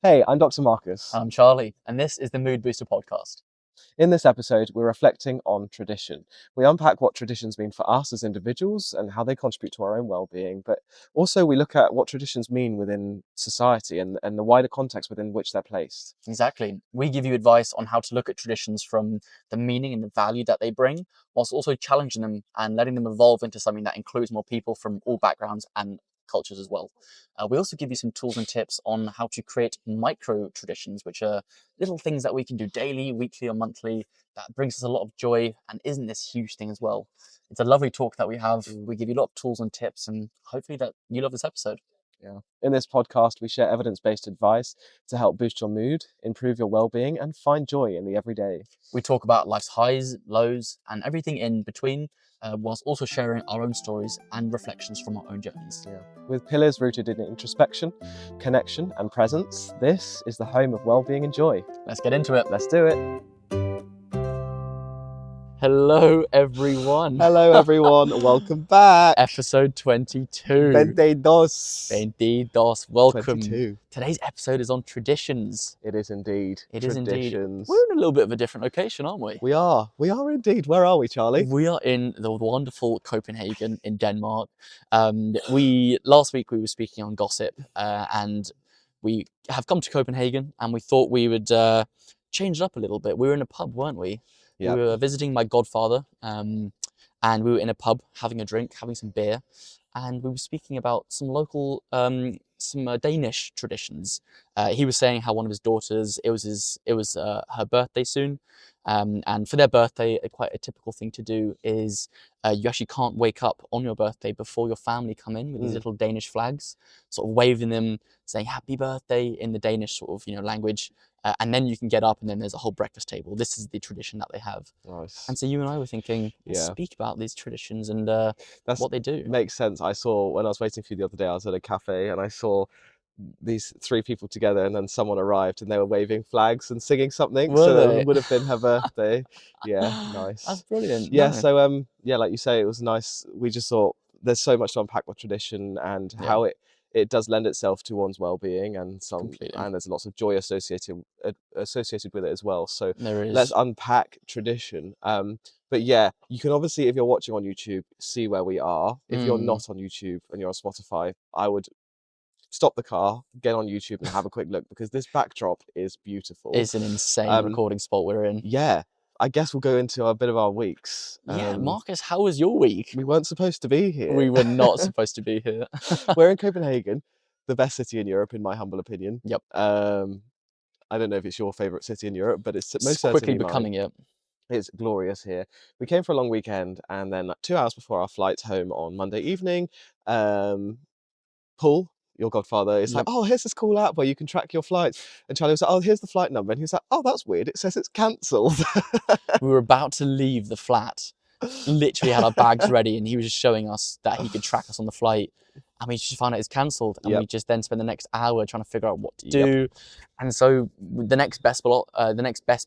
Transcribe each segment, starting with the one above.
Hey, I'm Dr. Marcus. I'm Charlie, and this is the Mood Booster podcast. In this episode, we're reflecting on tradition. We unpack what traditions mean for us as individuals and how they contribute to our own well-being, but also we look at what traditions mean within society and the wider context within which they're placed. Exactly. We give you advice on how to look at traditions from the meaning and the value that they bring, whilst also challenging them and letting them evolve into something that includes more people from all backgrounds and cultures as well. We also give you some tools and tips on how to create micro traditions, which are little things that we can do daily, weekly, or monthly that brings us a lot of joy and isn't this huge thing as well. It's a lovely talk that we have. We give you a lot of tools and tips, and hopefully that you love this episode. Yeah. In this podcast, we share evidence-based advice to help boost your mood, improve your well-being, and find joy in the everyday. We talk about life's highs, lows, and everything in between, whilst also sharing our own stories and reflections from our own journeys. Yeah. With pillars rooted in introspection, connection, and presence, this is the home of well-being and joy. Let's get into it. Let's do it. Hello, everyone. Hello, everyone. Welcome back. Episode 22. 22. Welcome. 22. Today's episode is on traditions. It is indeed. It is indeed. Traditions. We're in a little bit of a different location, aren't we? We are indeed. Where are we, Charlie? We are in the wonderful Copenhagen in Denmark. Last week we were speaking on gossip, and we have come to Copenhagen, and we thought we would change it up a little bit. We were in a pub, weren't we? Yep. We were visiting my godfather, and we were in a pub having a drink, having some beer, and we were speaking about some local, Danish traditions. He was saying how one of his daughters, it was her birthday soon, and for their birthday, quite a typical thing to do is you actually can't wake up on your birthday before your family come in with these little Danish flags, sort of waving them, saying happy birthday in the Danish sort of language. And then you can get up and then there's a whole breakfast table. This is the tradition that they have. Nice. And so you and I were thinking, let's speak about these traditions and what they do. Makes sense. I saw, when I was waiting for you the other day, I was at a cafe and I saw these three people together and then someone arrived and they were waving flags and singing something. Were it would have been her birthday. Yeah, nice. That's brilliant. Yeah, No. so like you say, it was nice. We just thought there's so much to unpack with tradition and how it does lend itself to one's well-being and there's lots of joy associated with it as well. So let's unpack tradition. But yeah, you can obviously, if you're watching on YouTube, see where we are. If you're not on YouTube and you're on Spotify, I would stop the car, get on YouTube and have a quick look because this backdrop is beautiful. It's an insane recording spot we're in. Yeah. I guess we'll go into a bit of our weeks. Marcus, how was your week? We weren't supposed to be here. We were not supposed to be here. We're in Copenhagen, the best city in Europe, in my humble opinion. Yep. I don't know if it's your favourite city in Europe, but it's most certainly quickly becoming it. It's glorious here. We came for a long weekend, and then 2 hours before our flight home on Monday evening, Paul, your godfather, is like, oh, here's this cool app where you can track your flights. And Charlie was like, oh, here's the flight number. And he was like, oh, that's weird. It says it's cancelled. We were about to leave the flat, literally had our bags ready, and he was just showing us that he could track us on the flight. And we just found out it's cancelled. And we just then spent the next hour trying to figure out what to do. And so the next best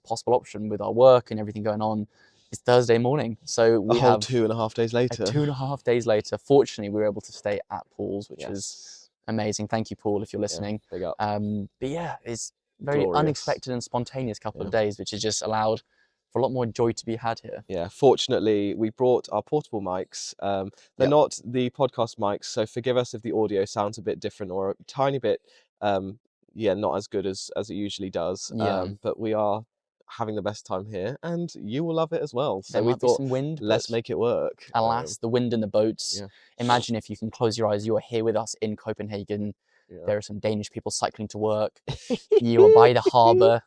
possible option with our work and everything going on is Thursday morning. So we have 2.5 days later. 2.5 days later. Fortunately, we were able to stay at Paul's, which is amazing. Thank you, Paul, if you're listening. Big up. But yeah, it's very unexpected and spontaneous couple of days, which has just allowed for a lot more joy to be had here. Yeah, fortunately, we brought our portable mics. They're not the podcast mics, so forgive us if the audio sounds a bit different or a tiny bit, not as good as it usually does. But we are having the best time here, and you will love it as well. So we thought, some wind, let's make it work. Alas, the wind and the boats. Imagine if you can close your eyes, you are here with us in Copenhagen. There are some Danish people cycling to work. You are by the harbour.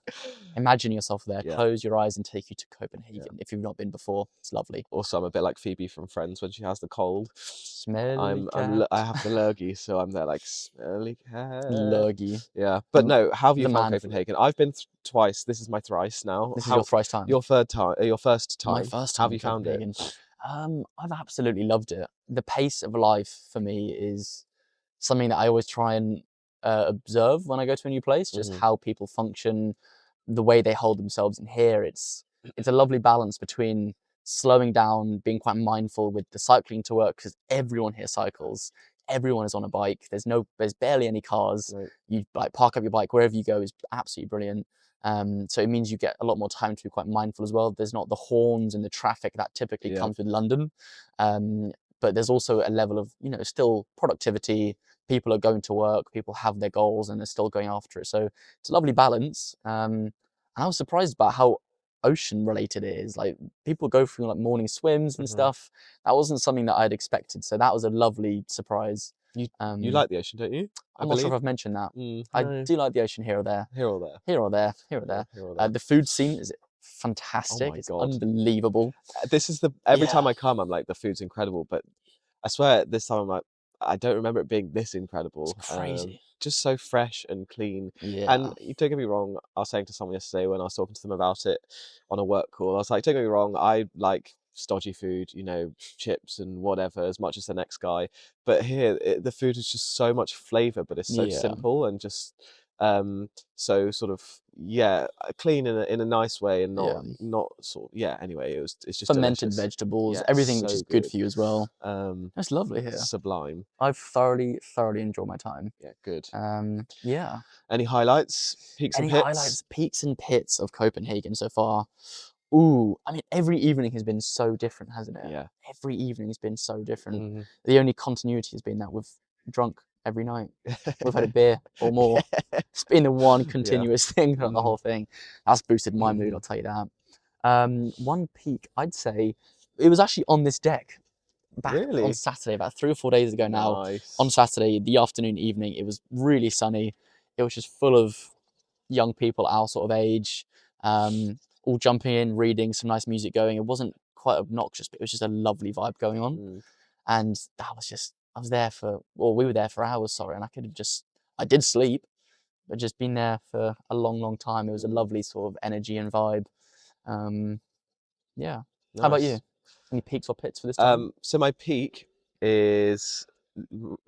Imagine yourself there. Close your eyes and take you to Copenhagen. If you've not been before, it's lovely. Also, I'm a bit like Phoebe from Friends when she has the cold. Smelly I have the lurgy, so I'm there like, smelly cat. Lurgy. Yeah, but no, how have you found Copenhagen? I've been twice. This is my thrice now. This is your thrice time. Your third time. Your first time. My first time. How have you found it? I've absolutely loved it. The pace of life for me is something that I always try and observe when I go to a new place, just how people function, the way they hold themselves in here. It's a lovely balance between slowing down, being quite mindful with the cycling to work, because everyone here cycles. everyone is on a bike. There's barely any cars. Right. You like park up your bike wherever you go is absolutely brilliant. So it means you get a lot more time to be quite mindful as well. There's not the horns and the traffic that typically comes with London. But there's also a level of, still productivity. People are going to work, people have their goals and they're still going after it. So it's a lovely balance. And I was surprised about how ocean related it is. Like people go through like morning swims and stuff. That wasn't something that I'd expected. So that was a lovely surprise. You like the ocean, don't you? I'm not sure if I've mentioned that. I No. do like the ocean here or there. Here or there. Here or there. Here or there. Here or there. The food scene is Oh fantastic. my It's God. unbelievable. This is every time I come, I'm like, the food's incredible. But I swear this time I'm like, I don't remember it being this incredible. It's crazy. Just so fresh and clean. Yeah. And don't get me wrong, I was saying to someone yesterday when I was talking to them about it on a work call, I was like, don't get me wrong, I like stodgy food, chips and whatever, as much as the next guy. But here, the food is just so much flavour, but it's so simple and just so sort of clean in a nice way and not sort of anyway, it's just fermented delicious. vegetables, everything which is good for you as well. It's lovely here. Sublime. I've thoroughly enjoyed my time. Yeah, good. Yeah. Any highlights, peaks and pits? Highlights, peaks and pits of Copenhagen so far? Ooh, I mean, every evening has been so different, hasn't it? Yeah. Every evening has been so different. The only continuity has been that we've drunk every night. We've had a beer or more. It's been the one continuous thing throughout the whole thing. That's boosted my mood, I'll tell you that. One peak, I'd say, it was actually on this deck. Back on Saturday, about 3 or 4 days ago now. Nice. On Saturday, the afternoon, evening, it was really sunny. It was just full of young people our sort of age, all jumping in, reading, some nice music going. It wasn't quite obnoxious, but it was just a lovely vibe going on. And that was just, we were there for hours, sorry, and I did sleep, but just been there for a long, long time. It was a lovely sort of energy and vibe. Yeah. Nice. How about you? Any peaks or pits for this time? So my peak is,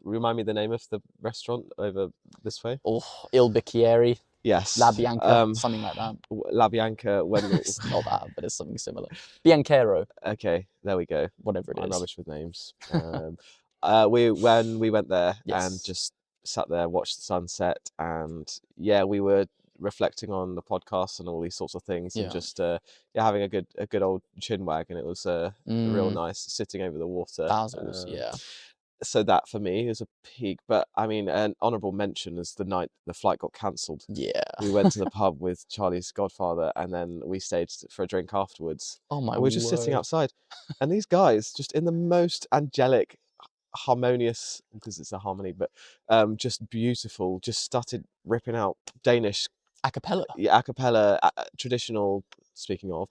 remind me the name of the restaurant over this way. Oh, Il Bicchieri. Yes. La Bianca, something like that. La Bianca. It's not that, but it's something similar. Bianchero. Okay, there we go. Whatever it is. I'm rubbish with names. When we went there and just sat there, watched the sunset, and we were reflecting on the podcast and all these sorts of things, and just having a good old chin wag, and it was real nice sitting over the water. Basils, So that for me is a peak. But I mean, an honourable mention is the night the flight got cancelled. Yeah. We went to the pub with Charlie's godfather, and then we stayed for a drink afterwards. Oh my! And we were just sitting outside, and these guys just in the most angelic, harmonious, because it's a harmony, but just beautiful, just started ripping out Danish a cappella. Yeah, a cappella, traditional, speaking of,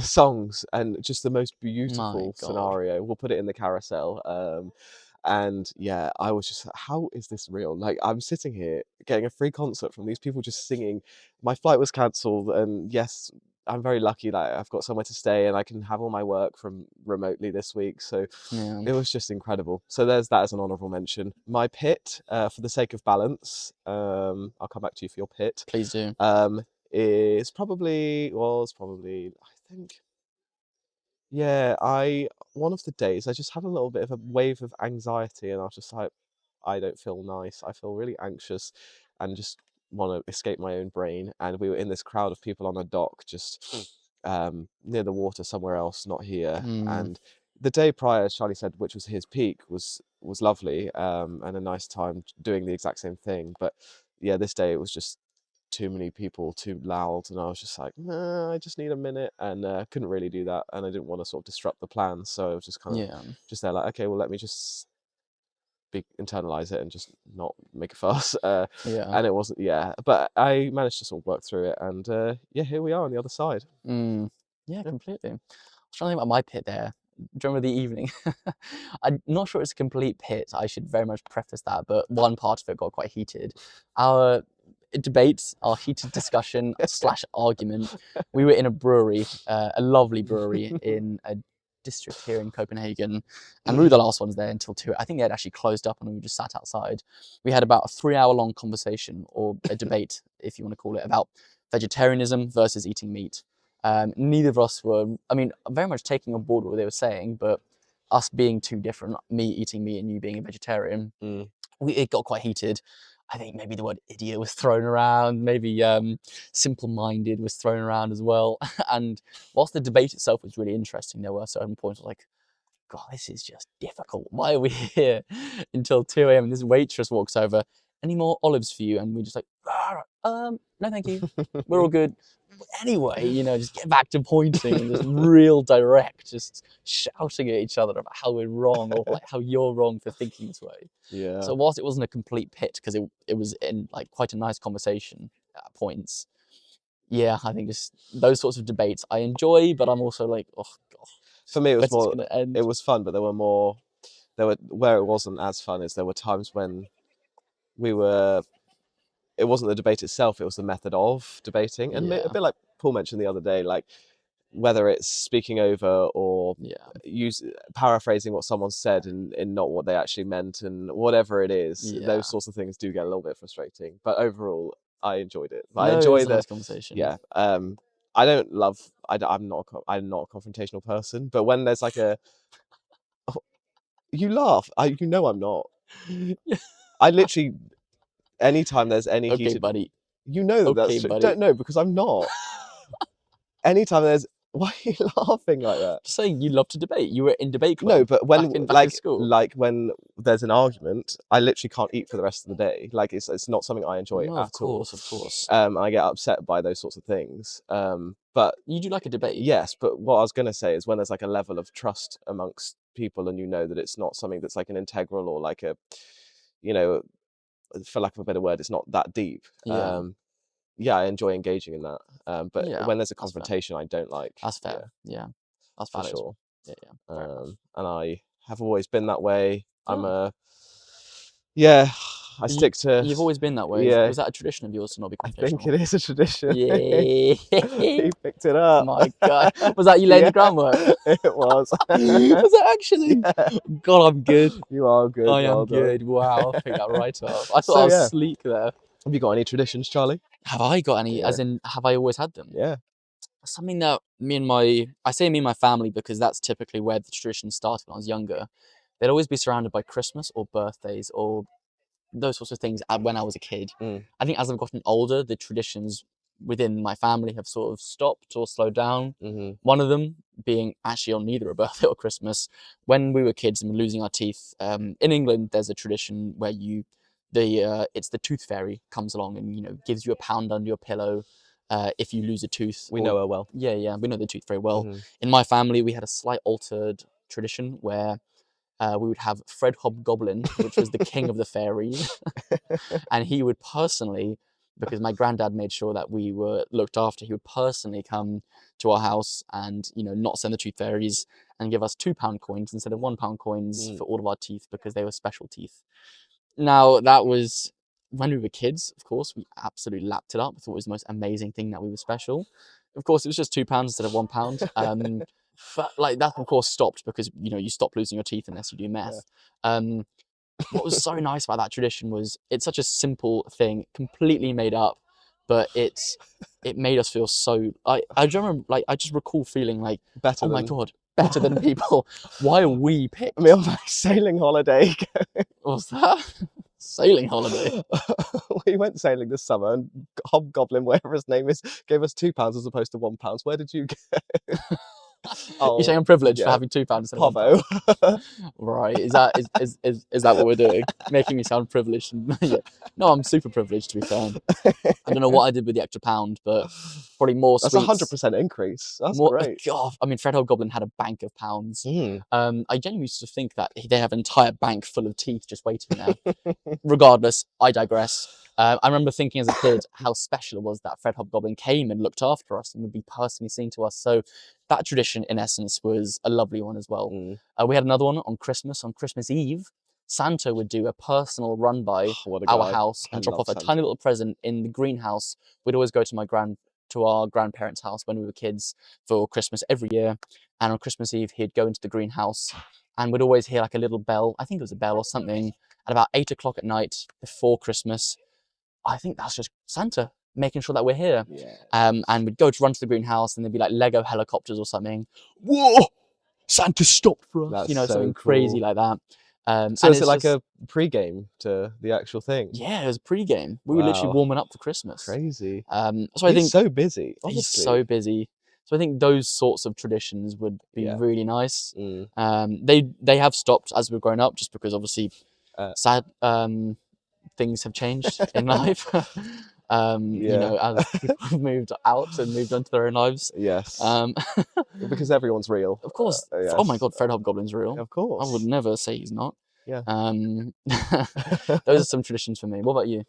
songs, and just the most beautiful scenario. We'll put it in the carousel. And I was just, how is this real? Like, I'm sitting here getting a free concert from these people just singing. My flight was cancelled, and yes, I'm very lucky that I've got somewhere to stay and I can have all my work from remotely this week. So it was just incredible. So there's that as an honourable mention. My pit, for the sake of balance, I'll come back to you for your pit. Please do. Was probably, I think, one of the days I just had a little bit of a wave of anxiety, and I was just like, I don't feel nice. I feel really anxious and just want to escape my own brain. And we were in this crowd of people on a dock just near the water somewhere else, not here. And the day prior, as Charlie said, which was his peak, was lovely, and a nice time doing the exact same thing. But this day it was just too many people, too loud, and I was just like, nah, I just need a minute, and couldn't really do that, and I didn't want to sort of disrupt the plan, so I was just kind of just there like, okay, well, let me just internalize it and just not make a fuss. And it wasn't, but I managed to sort of work through it, and here we are on the other side. Completely. I was trying to think about my pit there. Do you remember the evening? I'm not sure it's a complete pit. I should very much preface that, but one part of it got quite heated. Our debate, our heated discussion / argument. We were in a brewery, a lovely brewery in a district here in Copenhagen, and we were the last ones there until 2. I think they had actually closed up and we just sat outside. We had about a 3-hour-long conversation, or a debate, if you want to call it, about vegetarianism versus eating meat. Neither of us were, I mean, very much taking on board what they were saying, but us being too different, me eating meat and you being a vegetarian, it got quite heated. I think maybe the word idiot was thrown around, maybe simple-minded was thrown around as well. And whilst the debate itself was really interesting, there were certain points like, God, this is just difficult. Why are we here until 2 a.m. and this waitress walks over, any more olives for you? And we're just like, no, thank you. We're all good. Anyway, just get back to pointing and just real direct, just shouting at each other about how we're wrong or like how you're wrong for thinking this way. Yeah. So whilst it wasn't a complete pit, because it was in like quite a nice conversation at points, yeah, I think just those sorts of debates I enjoy, but I'm also like, oh God. For me, it was more. It was fun, but there were where it wasn't as fun is there were times when it wasn't the debate itself, it was the method of debating. And a bit like Paul mentioned the other day, like whether it's speaking over or paraphrasing what someone said and not what they actually meant, and whatever it is, those sorts of things do get a little bit frustrating. But overall, I enjoyed it. I enjoy the nice conversation. Yeah. I don't love. I'm not a confrontational person, but when there's like you laugh. I'm not. I literally, anytime there's any heated, buddy. That's true. Don't know because I'm not. Anytime there's, why are you laughing like that? Just saying, you love to debate. You were in debate club. No, but when back in school. like when there's an argument, I literally can't eat for the rest of the day. Like it's not something I enjoy at all. Of course. I get upset by those sorts of things. But you do like a debate. Yes, but what I was going to say is when there's like a level of trust amongst people, and that it's not something that's like an integral or like a, for lack of a better word, it's not that deep. I enjoy engaging in that. But when there's a confrontation, I don't like. That's fair. Yeah, that's valid. For sure. Yeah. And I have always been that way. Oh. I stick to. You've always been that way. Yeah. Was that a tradition of yours to not be confrontational? I think it is a tradition. Yeah. He picked it up. My God. Was that you laying the groundwork? It was. Was it actually? Yeah. God, I'm good. You are good. I am good. Wow, I picked that right up. I thought I was sleek there. Have you got any traditions, Charlie? Have I got any? As in, have I always had them? Yeah. Something that I say me and my family because that's typically where the tradition started when I was younger. They'd always be surrounded by Christmas or birthdays or those sorts of things when I was a kid. I think as I've gotten older, the traditions within my family have sort of stopped or slowed down. One of them being actually on neither a birthday or Christmas. When we were kids and losing our teeth, in England, there's a tradition where it's the tooth fairy comes along and gives you £1 under your pillow if you lose a tooth. We know her well. Yeah, we know the tooth very well. In my family, we had a slight altered tradition where we would have Fred Hobgoblin, which was the king of the fairies, and he would personally, because my granddad made sure that we were looked after, he would personally come to our house and not send the tooth fairies and give us £2 coins instead of £1 coins for all of our teeth because they were special teeth. Now, that was when we were kids, of course, we absolutely lapped it up. I thought it was the most amazing thing that we were special. Of course, it was just £2 instead of £1. But like that, of course, stopped because you stop losing your teeth unless you do meth. What was so nice about that tradition was it's such a simple thing, completely made up, but it made us feel so. I remember, like, I just recall feeling like, my God, better than people. Why are we picked? Me on my sailing holiday. What's that? Sailing holiday? We went sailing this summer and Hobgoblin, whatever his name is, gave us £2 as opposed to £1. Where did you go? You're saying I'm privileged for having £2 instead of £1? Right? Is that what we're doing? Making me sound privileged? No, I'm super privileged, to be fair. I don't know what I did with the extra £1, but probably more sweets. That's 100% increase. That's great. God, I mean, Fred Hobgoblin had a bank of pounds. I genuinely used to think that they have an entire bank full of teeth just waiting there. Regardless, I digress. I remember thinking as a kid how special it was that Fred Hobgoblin came and looked after us and would be personally seen to us. So that tradition, in essence, was a lovely one as well. We had another one on Christmas. On Christmas Eve, Santa would do a personal run by our house and drop off a tiny little present in the greenhouse. We'd always go to our grandparents' house when we were kids for Christmas every year. And on Christmas Eve, he'd go into the greenhouse and we'd always hear like a little bell. I think it was a bell or something at about 8 o'clock at night before Christmas. I think that's just Santa making sure that we're here. And we'd go to run to the greenhouse and there'd be like Lego helicopters or something. Whoa! Santa stopped for us, That's you know, so something crazy cool. like that. So And is it it's like just, a pre-game to the actual thing? yeah, it was pre-game. We were literally Wow, warming up for Christmas. crazy. So I He's think so busy, he's so honestly. busy. So I think those sorts of traditions would be Yeah. really nice. Mm. They have stopped as we've grown up, just because obviously Uh, sad things have changed in life. You yeah. know, as people have moved out and moved on to their own lives. Yes. Um, Because everyone's real. of course, oh my Yes. God, Fred Hobgoblin's real. Of I would course. never say he's not. Yeah. Those are some traditions for me. What about you?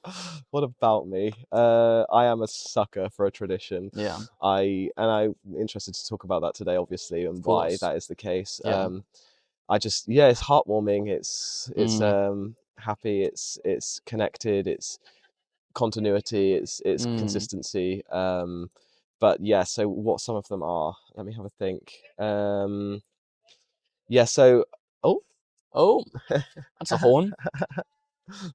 What about me? I am a sucker for a tradition. Yeah, I'm interested to talk about that today, obviously, of and why course. that is the case. Yeah. It's heartwarming. It's Mm, happy. It's connected. It's continuity. It's mm. consistency. But yeah. So what some of them are? Let me have a think. Yeah. So oh, Oh, that's a horn.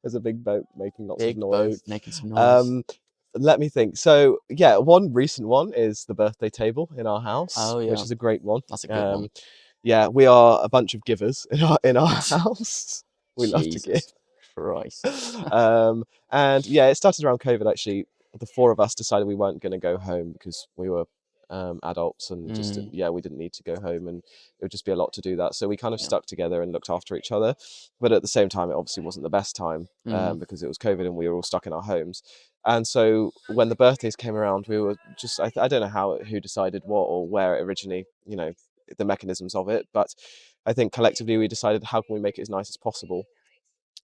there's a big boat making lots of Big boat noise. making some noise. Um, Let me think. So yeah, one recent one is the birthday table in our house, Oh which yeah, is a great one. that's a good one. Yeah, we are a bunch of givers in our house. We love to give. Jesus Christ. And yeah, it started around COVID actually. The four of us decided we weren't going to go home because we were adults and just Mm, yeah, we didn't need to go home and it would just be a lot to do that. So we kind of yeah. stuck together and looked after each other. But at the same time, it obviously wasn't the best time Mm, because it was COVID and we were all stuck in our homes. And so when the birthdays came around, we were just I don't know who decided what or where it originally, you know, the mechanisms of it, but I think collectively we decided how can we make it as nice as possible.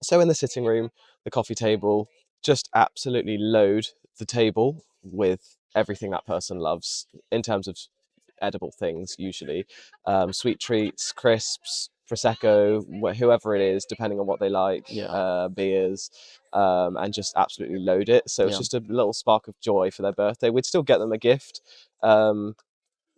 So in the sitting room, the coffee table, just absolutely load the table with everything that person loves in terms of edible things, usually sweet treats, crisps, prosecco, whoever it is, depending on what they like, yeah, beers, and just absolutely load it. So it's yeah. just a little spark of joy for their birthday. We'd still get them a gift.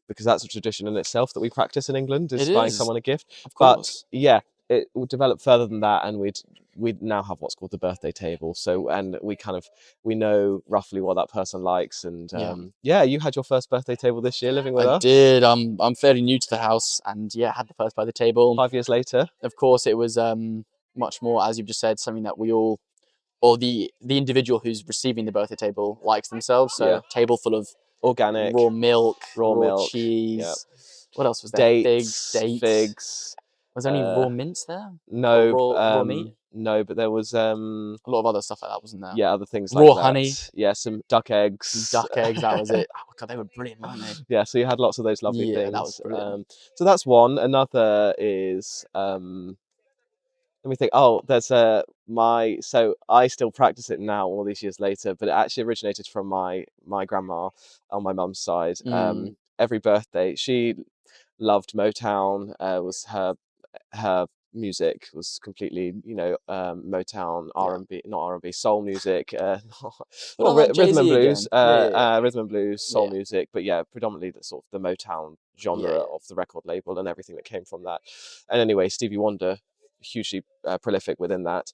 Because that's a tradition in itself that we practice in England It is buying is, someone a gift. of But course. yeah, it would develop further than that, and we'd now have what's called the birthday table. So and we know roughly what that person likes, and Yeah, yeah, you had your first birthday table this year living with I us. did. I'm fairly new to the house, and yeah, had the first by the table. 5 years later, Of course, it was much more, as you've just said, something that we all, or the individual who's receiving the birthday table likes themselves. So yeah, a table full of organic, raw milk, raw raw milk, yeah, cheese. What else was there? Figs, dates, dates. figs. Was there any raw mince there? Or No, raw meat? no, but there was A lot of other stuff like that wasn't there. yeah, other things like Raw that. honey, Yeah, some duck some eggs. duck eggs. That was it. Oh God, they were brilliant, weren't they? Yeah, so you had lots of those lovely Yeah, that was things. brilliant. So that's one. Another is let me think. Oh, there's my so I still practice it now all these years later, but it actually originated from my grandma on my mum's side. Mm, Every birthday, she loved Motown. Was her music was completely, Motown, yeah. R&B, not R&B, soul music, But not like Jay rhythm and Z blues, again. Yeah, yeah, yeah, rhythm and blues, soul yeah, music, but yeah, predominantly the sort of the Motown yeah, genre yeah. of the record label and everything that came from that. And anyway, Stevie Wonder, hugely prolific within that.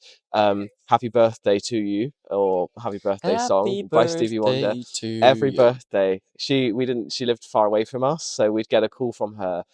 Happy Birthday to You, or Happy Birthday Happy song by Stevie Wonder. birthday to Every you. birthday, she lived far away from us, so we'd get a call from her.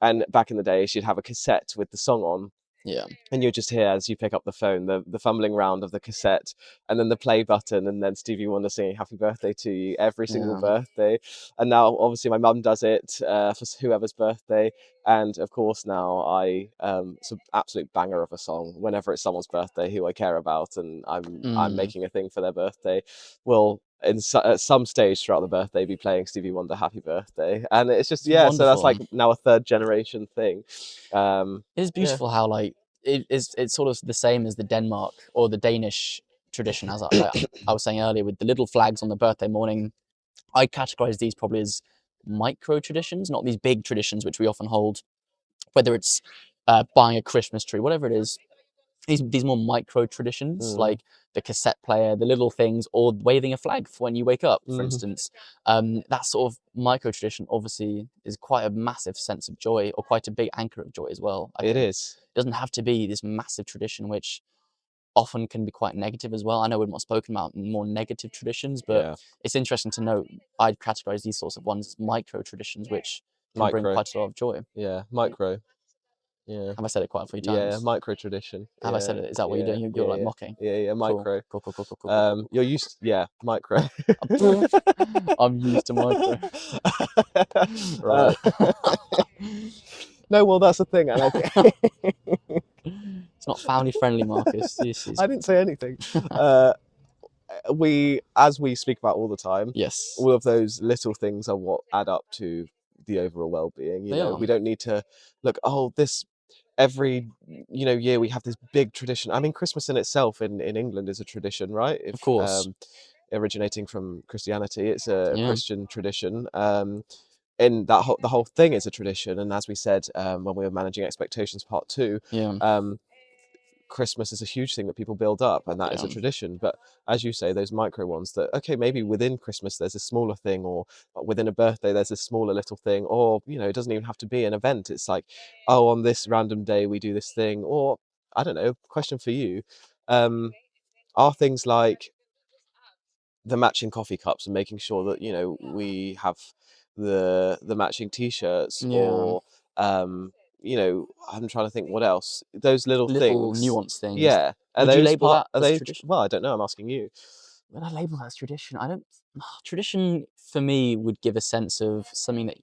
And back in the day, she'd have a cassette with the song on, Yeah, and you just hear as you pick up the phone the fumbling round of the cassette and then the play button and then Stevie Wonder singing happy birthday to you every single yeah. birthday. And now obviously my mum does it for whoever's birthday, and of course now it's an absolute banger of a song whenever it's someone's birthday who I care about and I'm Mm, making a thing for their birthday. Well, at some stage throughout the birthday be playing Stevie Wonder happy birthday, and it's just it's yeah, so that's wonderful. like now a third generation thing. It's Yeah. beautiful how like it's sort of the same as the Denmark or the Danish tradition, as I was saying earlier, with the little flags on the birthday morning. I categorize these probably as micro traditions, not these big traditions which we often hold, whether it's buying a Christmas tree, whatever it is. These more micro traditions, Mm. like the cassette player, the little things, or waving a flag for when you wake up, for Mhm. instance. That sort of micro tradition obviously is quite a massive sense of joy, or quite a big anchor of joy as well, I It think. is. It doesn't have to be this massive tradition, which often can be quite negative as well. I know we're not spoken about more negative traditions, but Yeah. it's interesting to note I'd categorize these sorts of ones as micro traditions, which can bring Micro. quite a lot of joy. Yeah, micro. Yeah. Have I said it quite a few Yeah, times? micro tradition. Have I said it? Is that what you're doing? You're like mocking. Yeah, Cool. micro. Cool, cool, cool, cool, cool, cool, cool. You're used, yeah, micro. I'm used to micro. Right. No, well, that's the thing, and I think It's not family friendly, Marcus. This is I didn't say anything. As we speak about all the time, yes. all of those little things are what add up to the overall well-being. They are. We don't need to look, oh, this every year we have this big tradition. I mean, Christmas in itself in England is a tradition, right? Of course. Originating from Christianity, it's a Yeah. Christian tradition. And the whole thing is a tradition. And as we said when we were managing expectations part 2, Yeah. Christmas is a huge thing that people build up, and that is a Yeah. tradition. But as you say, those micro ones that, okay, maybe within Christmas there's a smaller thing, or within a birthday there's a smaller little thing, or it doesn't even have to be an event. It's like, oh, on this random day we do this thing, or I don't know. Question for you: are things like the matching coffee cups and making sure that we have the matching t-shirts, Yeah. or I'm trying to think what else, those little things, nuanced things. yeah, Would you label that as tradition? Well, I don't know, I'm asking you. Would I label that as tradition? I don't. Tradition for me would give a sense of something that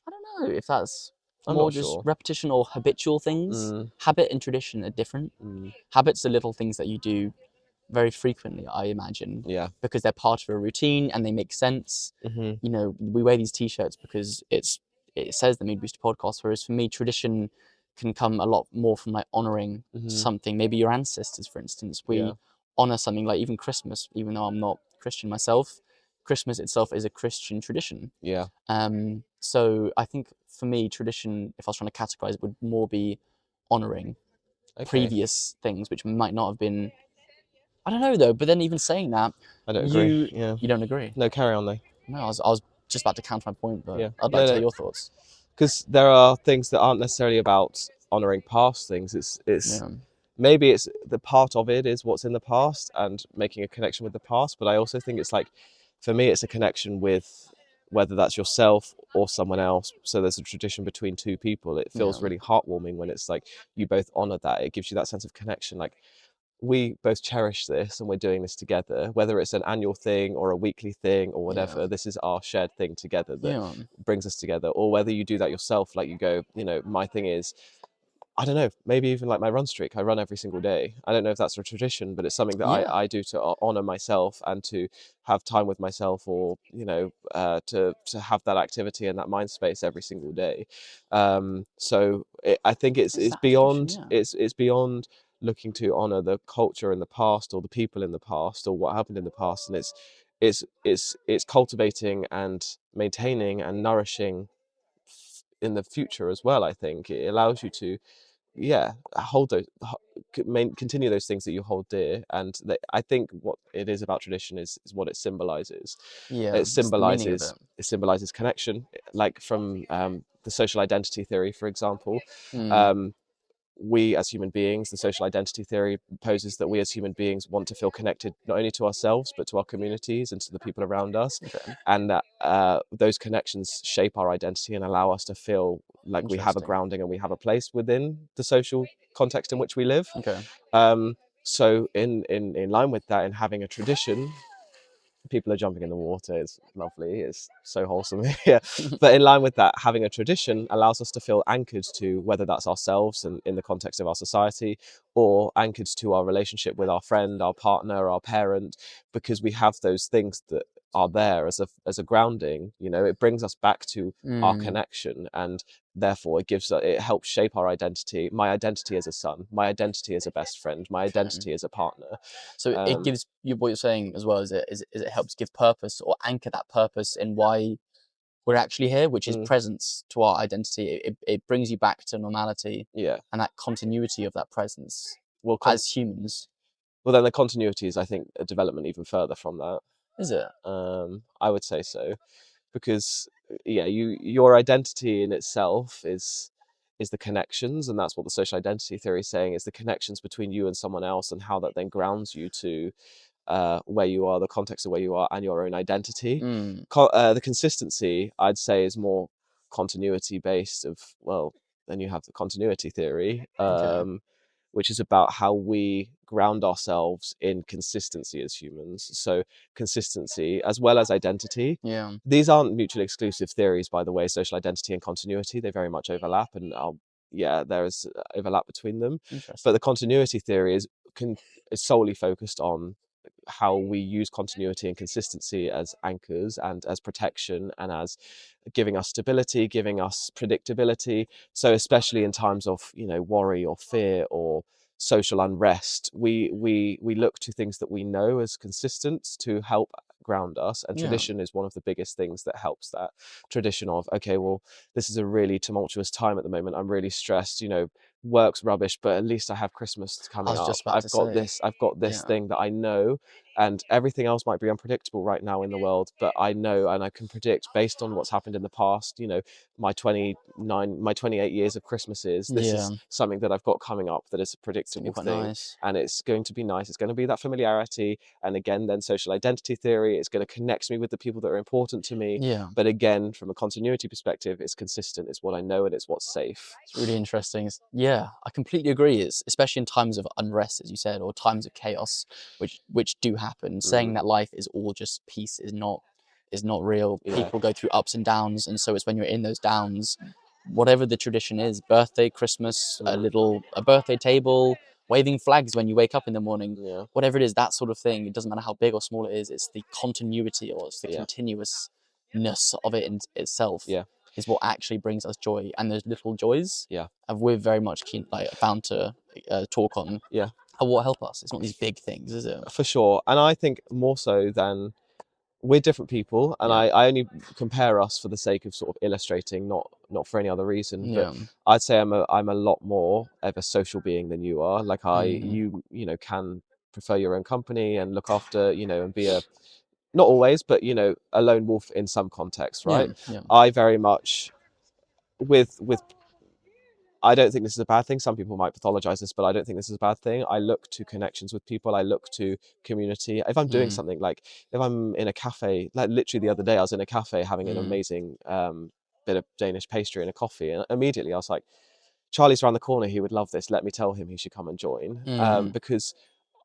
I don't know if that's I'm more not just sure. repetition or habitual things. Habit and tradition are different. Habits are little things that you do very frequently, I imagine. Yeah. Because they're part of a routine and they make sense. We wear these t-shirts because it says the Mood Booster podcast, whereas for me, tradition can come a lot more from like honoring something. Maybe your ancestors, for instance. We honor something like even Christmas, even though I'm not Christian myself. Christmas itself is a Christian tradition. Yeah. So I think for me, tradition, if I was trying to categorize, would more be honoring previous things, which might not have been. I don't know though. But then even saying that, I don't agree. Yeah. You don't agree? No, carry on though. No, I was just about to counter my point, but Yeah. I'd like to hear your thoughts. Because there are things that aren't necessarily about honoring past things. It's maybe it's the part of it is what's in the past and making a connection with the past. But I also think it's like, for me, it's a connection with whether that's yourself or someone else. So there's a tradition between two people. It feels really heartwarming when it's like you both honor that. It gives you that sense of connection. Like, we both cherish this and we're doing this together, whether it's an annual thing or a weekly thing or whatever. This is our shared thing together that brings us together. Or whether you do that yourself, like you go, my thing is, I don't know, maybe even like my run streak. I run every single day. I don't know if that's a tradition, but it's something that I do to honor myself and to have time with myself, or to have that activity and that mind space every single day. I think it's beyond it's beyond looking to honor the culture in the past or the people in the past or what happened in the past, and it's cultivating and maintaining and nourishing in the future as well. I think it allows you to hold those, continue those things that you hold dear. And I think what it is about tradition is what it symbolizes. It symbolizes connection, like from the social identity theory, for example. We as human beings, the social identity theory poses that we as human beings want to feel connected not only to ourselves but to our communities and to the people around us, and that those connections shape our identity and allow us to feel like we have a grounding and we have a place within the social context in which we live. So in line with that, in having a tradition, people are jumping in the water, it's lovely, it's so wholesome here. But in line with that, having a tradition allows us to feel anchored to whether that's ourselves and in the context of our society, or anchored to our relationship with our friend, our partner, our parent, because we have those things that are there as a grounding. It brings us back to our connection, and therefore it helps shape our identity. My identity as a son, my identity as a best friend, my identity as a partner. So it gives you, what you're saying as well, is it helps give purpose or anchor that purpose in why we're actually here, which is presence to our identity. It brings you back to normality, and that continuity of that presence as humans. Well, then the continuity is, I think, a development even further from that. Is it? I would say so, because your identity in itself is the connections, and that's what the social identity theory is saying, is the connections between you and someone else, and how that then grounds you to where you are, the context of where you are, and your own identity. The consistency, I'd say, is more continuity based of, well, then you have the continuity theory, Okay. which is about how we ground ourselves in consistency as humans. So consistency as well as identity. Yeah. These aren't mutually exclusive theories, by the way. Social identity and continuity, they very much overlap, and yeah, there is overlap between them. But Interesting. the continuity theory is solely focused on how we use continuity and consistency as anchors and as protection and as giving us stability, giving us predictability. So especially in times of, worry or fear or social unrest, we look to things that we know as consistent to help ground us, and Yeah. tradition is one of the biggest things that helps that. Tradition of, okay, well, this is a really tumultuous time at the moment, I'm really stressed, work's rubbish, but at least I have Christmas I coming was up. just about to say. I've got this Yeah. thing that I know, and everything else might be unpredictable right now in the world, but I know and I can predict based on what's happened in the past, my 28 years of Christmases, this Yeah. is something that I've got coming up that is a It's gonna be predictable quite thing, nice. and it's going to be nice. It's going to be that familiarity, and again, then social identity theory, it's going to connect me with the people that are important to me. Yeah. But again, from a continuity perspective, it's consistent, it's what I know, and it's what's safe. It's really interesting. Yeah, I completely agree. It's especially in times of unrest, as you said, or times of chaos, which do happen. Saying that life is all just peace is not real. Yeah. People go through ups and downs, and so it's when you're in those downs, whatever the tradition is, birthday, Christmas, a birthday table, waving flags when you wake up in the morning, Yeah. whatever it is, that sort of thing. It doesn't matter how big or small it is. It's the continuity or it's the Yeah. continuousness of it in itself. Yeah. Is what actually brings us joy, and those little joys, Yeah. we're very much keen, found to talk on. Yeah. What help us? It's not these big things, is it? For sure. And I think more so than, we're different people, and Yeah. I only compare us for the sake of sort of illustrating, not for any other reason. But Yeah. I'd say I'm a lot more of a social being than you are. Like Mm. you can prefer your own company and look after, and be a, not always, but a lone wolf in some context, Yeah. right? Yeah. I very much, with I don't think this is a bad thing. Some people might pathologize this, but I don't think this is a bad thing. I look to connections with people. I look to community. If I'm doing Mm. something, like if I'm in a cafe, like literally the other day, I was in a cafe having an Mm. amazing bit of Danish pastry and a coffee, and immediately I was like, Charlie's around the corner. He would love this. Let me tell him he should come and join. Mm. Because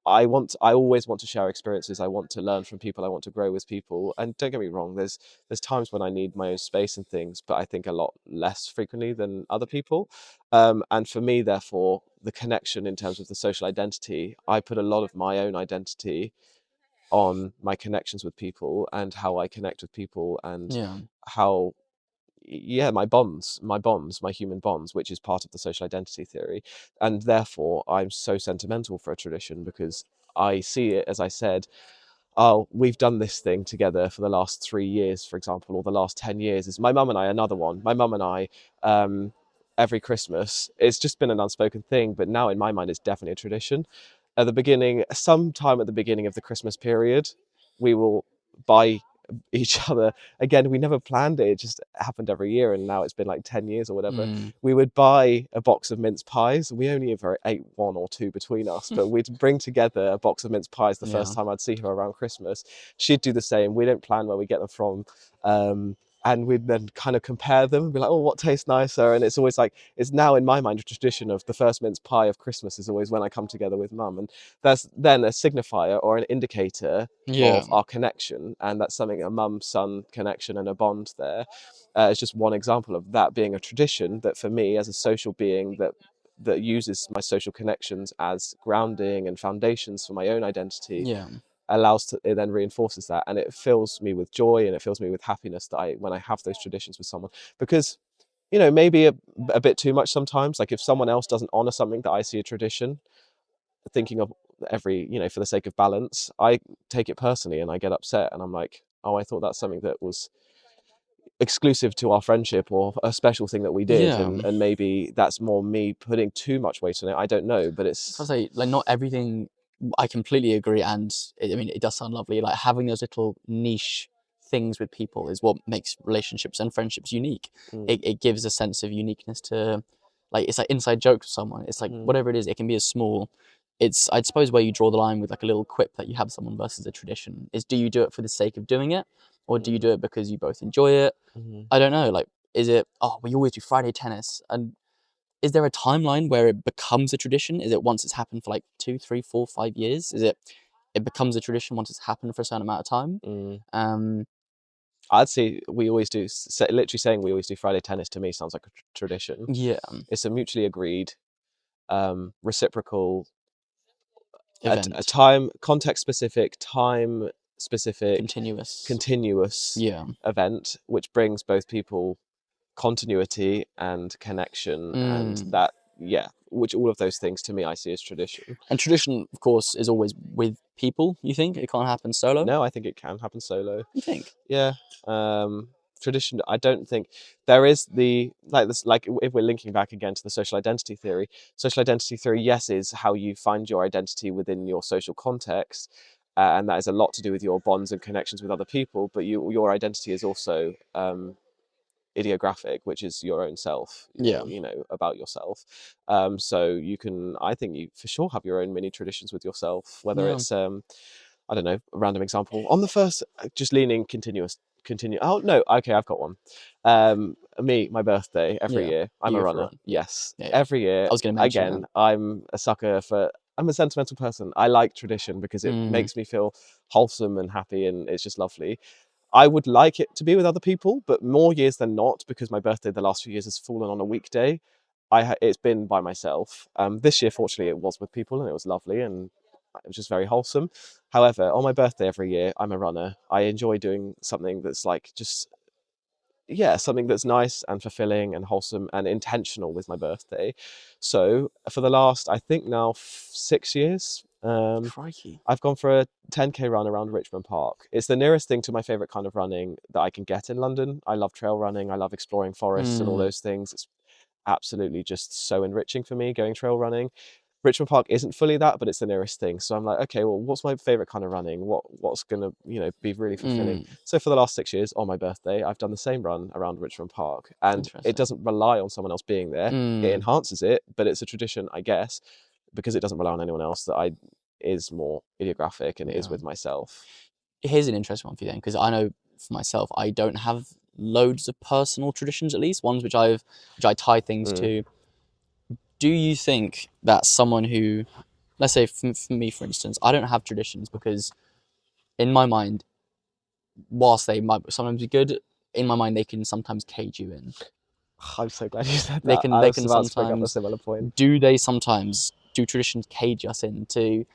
I always want to share experiences. I want to learn from people. I want to grow with people. And don't get me wrong, there's times when I need my own space and things, but I think a lot less frequently than other people. And for me, therefore, the connection in terms of the social identity, I put a lot of my own identity on my connections with people and how I connect with people, and Yeah. how, yeah, my human bonds, which is part of the social identity theory. And therefore I'm so sentimental for a tradition, because I see it, as I said, oh, we've done this thing together for the last 3 years, for example, or the last 10 years. Is my mum and I, another one. My mum and I, every Christmas, it's just been an unspoken thing, but now in my mind, it's definitely a tradition. At the beginning, sometime at the beginning of the Christmas period, we will buy each other, again, we never planned it, it just happened every year, and now it's been like 10 years or whatever. Mm. We would buy a box of mince pies. We only ever ate one or two between us, but we'd bring together a box of mince pies the Yeah. first time I'd see her around Christmas. She'd do the same. We don't plan where we get them from. And we'd then kind of compare them and be like, oh, what tastes nicer? And it's always like, it's now in my mind a tradition of the first mince pie of Christmas is always when I come together with mum. And that's then a signifier or an indicator Yeah. of our connection. And that's something, a mum-son connection and a bond there. It's just one example of that being a tradition that for me as a social being that uses my social connections as grounding and foundations for my own identity, Yeah. it then reinforces that, and it fills me with joy and it fills me with happiness that when I have those traditions with someone. Because maybe a bit too much sometimes, like if someone else doesn't honor something that I see a tradition, thinking of for the sake of balance, I take it personally and I get upset, and I'm like, oh, I thought that's something that was exclusive to our friendship or a special thing that we did, Yeah. and maybe that's more me putting too much weight on it. I don't know, but So I it's say, not everything. I completely agree, and I mean, it does sound lovely. Like having those little niche things with people is what makes relationships and friendships unique. It gives a sense of uniqueness to, like, it's like inside jokes with someone. It's like whatever it is, it can be as small. It's, I'd suppose, where you draw the line with like a little quip that you have someone versus a tradition is, do you do it for the sake of doing it, or do you do it because you both enjoy it? I don't know. Like, Is it, oh, we always do Friday tennis? And is there a timeline where it becomes a tradition? Is it once it's happened for like 2, 3, 4, 5 years? Is it becomes a tradition once it's happened for a certain amount of time? Mm. I'd say we always do. Literally saying we always do Friday tennis to me sounds like a tradition. Yeah. It's a mutually agreed, reciprocal, Event. a time, context specific, time specific, Continuous. Yeah. event, which brings both people continuity and connection, and that, which all of those things to me I see as tradition. And tradition, of course, is always with people. You think it can't happen solo? No, I think it can happen solo. You think? Yeah. Tradition, I don't think there is like if we're linking back again to the social identity theory, yes, is how you find your identity within your social context, and that is a lot to do with your bonds and connections with other people, but your identity is also ideographic, which is your own self, about yourself. So you can, I think you for sure have your own mini traditions with yourself, whether it's I don't know, a random example on the first, just leaning continue. Oh no, okay, I've got one. My birthday every year. I'm a runner. Yes, every year. I was going to mention again. I'm a sucker for. I'm a sentimental person. I like tradition because it makes me feel wholesome and happy, and it's just lovely. I would like it to be with other people, but more years than not, because my birthday the last few years has fallen on a weekday, it's been by myself. This year, fortunately, it was with people, and it was lovely, and it was just very wholesome. However, on my birthday every year, I'm a runner. I enjoy doing something that's like something that's nice and fulfilling and wholesome and intentional with my birthday. So for the last, I think now 6 years, Crikey. I've gone for a 10k run around Richmond Park. It's the nearest thing to my favourite kind of running that I can get in London. I love trail running. I love exploring forests and all those things. It's absolutely just so enriching for me going trail running. Richmond Park isn't fully that, but it's the nearest thing. So I'm like, okay, well, what's my favorite kind of running? What's gonna, be really fulfilling? So for the last 6 years, on my birthday, I've done the same run around Richmond Park, and it doesn't rely on someone else being there. It enhances it, but it's a tradition, I guess, because it doesn't rely on anyone else, that is more ideographic and it is with myself. Here's an interesting one for you then, because I know for myself, I don't have loads of personal traditions, at least ones which I tie things to. Do you think that someone who, let's say for me, for instance, I don't have traditions because in my mind, whilst they might sometimes be good, in my mind, they can sometimes cage you in. I'm so glad you said that. They can sometimes bring up a similar point. Do traditions cage us into,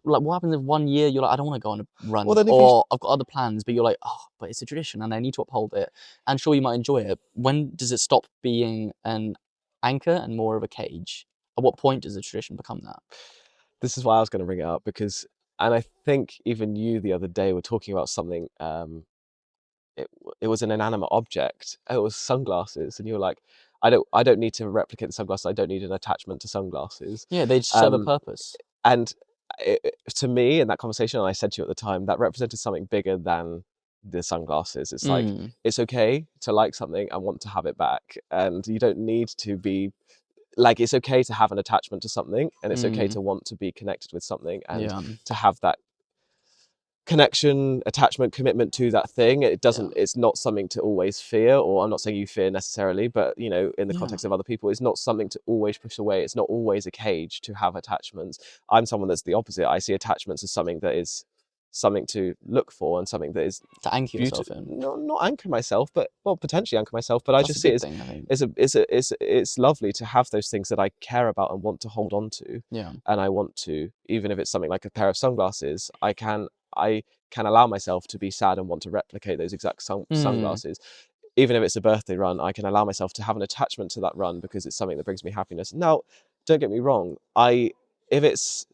like, what happens if 1 year you're like, I don't want to go on a run, or I've got other plans, but you're like, oh, but it's a tradition and I need to uphold it. And sure, you might enjoy it. When does it stop being an anchor and more of a cage? At what point does a tradition become that? This is why I was going to bring it up, because, and I think even you the other day were talking about something. It was an inanimate object. It was sunglasses, and you were like, I don't need to replicate the sunglasses. I don't need an attachment to sunglasses. Yeah, they just serve a purpose. And to me, in that conversation, and I said to you at the time, that represented something bigger than the sunglasses. It's like, it's okay to like something and want to have it back, and you don't need to be like, it's okay to have an attachment to something, and it's okay to want to be connected with something, and to have that connection, attachment, commitment to that thing. It doesn't, it's not something to always fear, or I'm not saying you fear necessarily, but in the context of other people, it's not something to always push away. It's not always a cage to have attachments. I'm someone that's the opposite. I see attachments as something that is something to look for, and something that is to anchor yourself in. Not anchor myself, but potentially anchor myself. But I just see it's lovely to have those things that I care about and want to hold on to. Yeah. And I want to, even if it's something like a pair of sunglasses, I can allow myself to be sad and want to replicate those exact sunglasses. Even if it's a birthday run, I can allow myself to have an attachment to that run because it's something that brings me happiness. Now, don't get me wrong. If it's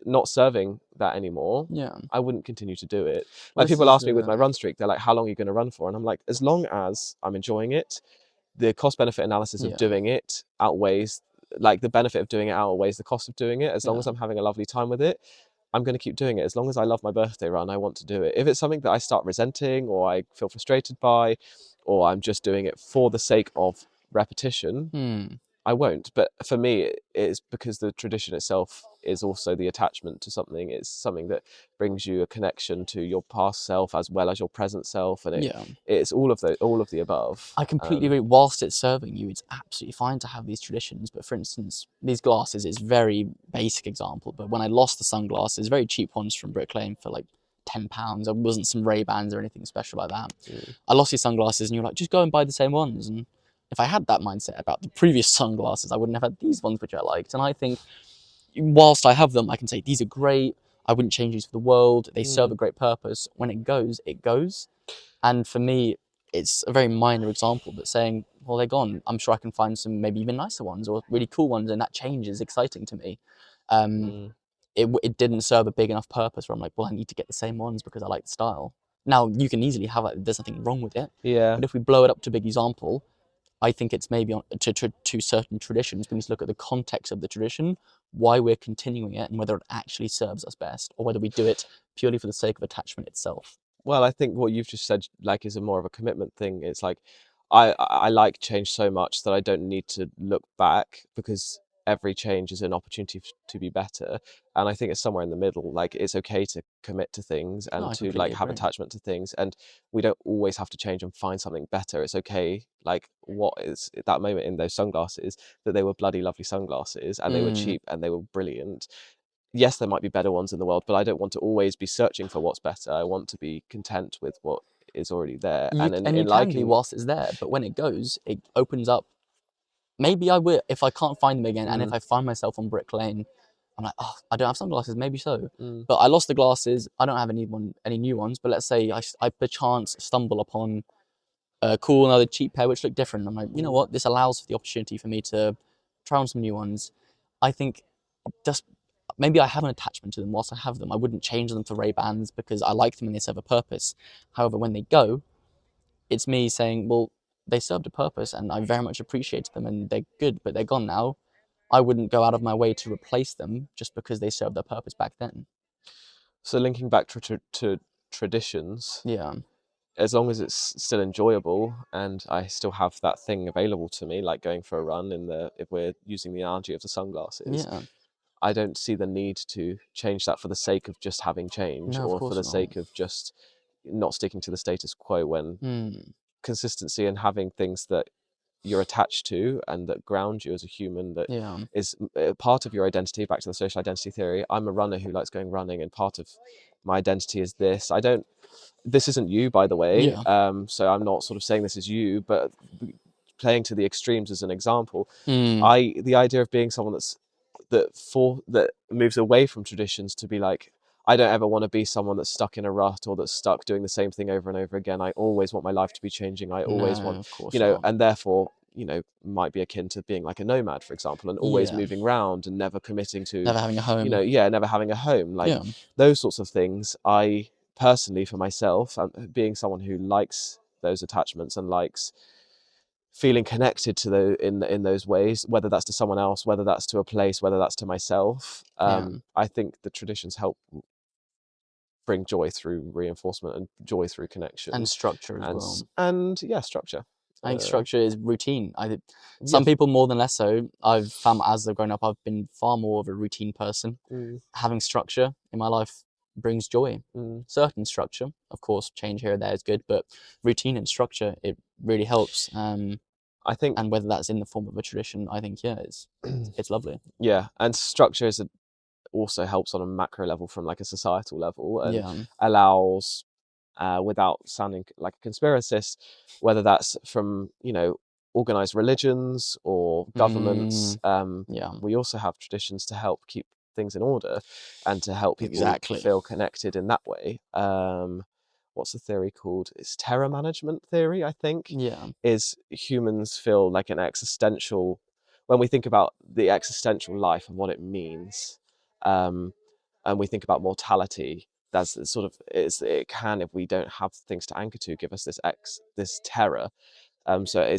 not serving that anymore, I wouldn't continue to do it. Like, people ask me with my run streak, they're like, how long are you going to run for? And I'm like, as long as I'm enjoying it, the cost benefit analysis of doing it outweighs, like, the benefit of doing it outweighs the cost of doing it. As long as I'm having a lovely time with it, I'm going to keep doing it. As long as I love my birthday run, I want to do it. If it's something that I start resenting, or I feel frustrated by, or I'm just doing it for the sake of repetition, I won't. But for me, it's because the tradition itself is also the attachment to something. It's something that brings you a connection to your past self as well as your present self, and Yeah. it's all of the above. I completely agree. Whilst it's serving you, it's absolutely fine to have these traditions. But for instance, these glasses is very basic example. But when I lost the sunglasses, very cheap ones from Brick Lane for like £10. It wasn't some Ray-Bans or anything special like that. I lost these sunglasses, and you're like, just go and buy the same ones. And if I had that mindset about the previous sunglasses, I wouldn't have had these ones which I liked. And I think, whilst I have them, I can say these are great. I wouldn't change these for the world. They serve a great purpose. When it goes, it goes. And for me, it's a very minor example, but saying, well, they're gone. I'm sure I can find some maybe even nicer ones or really cool ones, and that change is exciting to me. It didn't serve a big enough purpose where I'm like, well, I need to get the same ones because I like the style. Now, you can easily have it, there's nothing wrong with it. Yeah. But if we blow it up to a big example, I think it's maybe to certain traditions, we need to look at the context of the tradition, why we're continuing it, and whether it actually serves us best, or whether we do it purely for the sake of attachment itself. Well, I think what you've just said, like, is a more of a commitment thing. It's like, I like change so much that I don't need to look back, because every change is an opportunity to be better. And I think it's somewhere in the middle. Like, it's okay to commit to things No, and I to completely like have agree. attachment to things, and we don't always have to change and find something better. It's okay. Like, what is that moment in those sunglasses, that they were bloody lovely sunglasses, and they were cheap and they were brilliant. Yes, there might be better ones in the world, but I don't want to always be searching for what's better. I want to be content with what is already there. You And in, and you in can be liking, whilst it's there, but when it goes, it opens up. Maybe I will if I can't find them again, and if I find myself on Brick Lane, I'm like, oh, I don't have sunglasses. Maybe so, but I lost the glasses. I don't have any new ones. But let's say I perchance stumble upon a cool another cheap pair which look different. I'm like, you know what? This allows for the opportunity for me to try on some new ones. I think just maybe I have an attachment to them whilst I have them. I wouldn't change them for Ray-Bans because I like them and they serve a purpose. However, when they go, it's me saying, well, they served a purpose and I very much appreciated them and they're good, but they're gone now. I wouldn't go out of my way to replace them just because they served their purpose back then. so linking back to traditions, Yeah. as long as it's still enjoyable and I still have that thing available to me, like going for a run if we're using the analogy of the sunglasses, Yeah. I don't see the need to change that for the sake of just having change, No, of or for course the not. sake of just not sticking to the status quo, when consistency and having things that you're attached to and that ground you as a human, that Yeah. is part of your identity. Back to the social identity theory, I'm a runner who likes going running, and part of my identity is this. This isn't you, by the way. Yeah. So I'm not sort of saying this is you, but playing to the extremes as an example, Mm. the idea of being someone that moves away from traditions, to be like, I don't ever want to be someone that's stuck in a rut or that's stuck doing the same thing over and over again. I always want my life to be changing. I always No, want, of course not. and therefore, might be akin to being like a nomad, for example, and always Yeah. moving around and never committing to, Never having a home. never having a home. Like, Yeah. those sorts of things, I personally, for myself, being someone who likes those attachments and likes feeling connected to in those ways, whether that's to someone else, whether that's to a place, whether that's to myself. Yeah. I think the traditions help bring joy through reinforcement and joy through connection, And structure as well. and yeah, structure. I think structure is routine. Yeah. Some people more than less so. I've found as I've grown up, I've been far more of a routine person. Having structure in my life brings joy. Certain structure, of course, change here and there is good, but routine and structure, it really helps. I think, and whether that's in the form of a tradition, I think it's lovely. yeah, and structure also helps on a macro level, from like a societal level, and Yeah. allows, without sounding like a conspiracist, whether that's from organized religions or governments, Yeah. we also have traditions to help keep things in order and to help people Exactly. feel connected in that way. What's the theory called? It's terror management theory, I think. Yeah. Is humans feel like an existential, when we think about the existential life and what it means, and we think about mortality, that's sort of, it can, if we don't have things to anchor to, give us this terror. So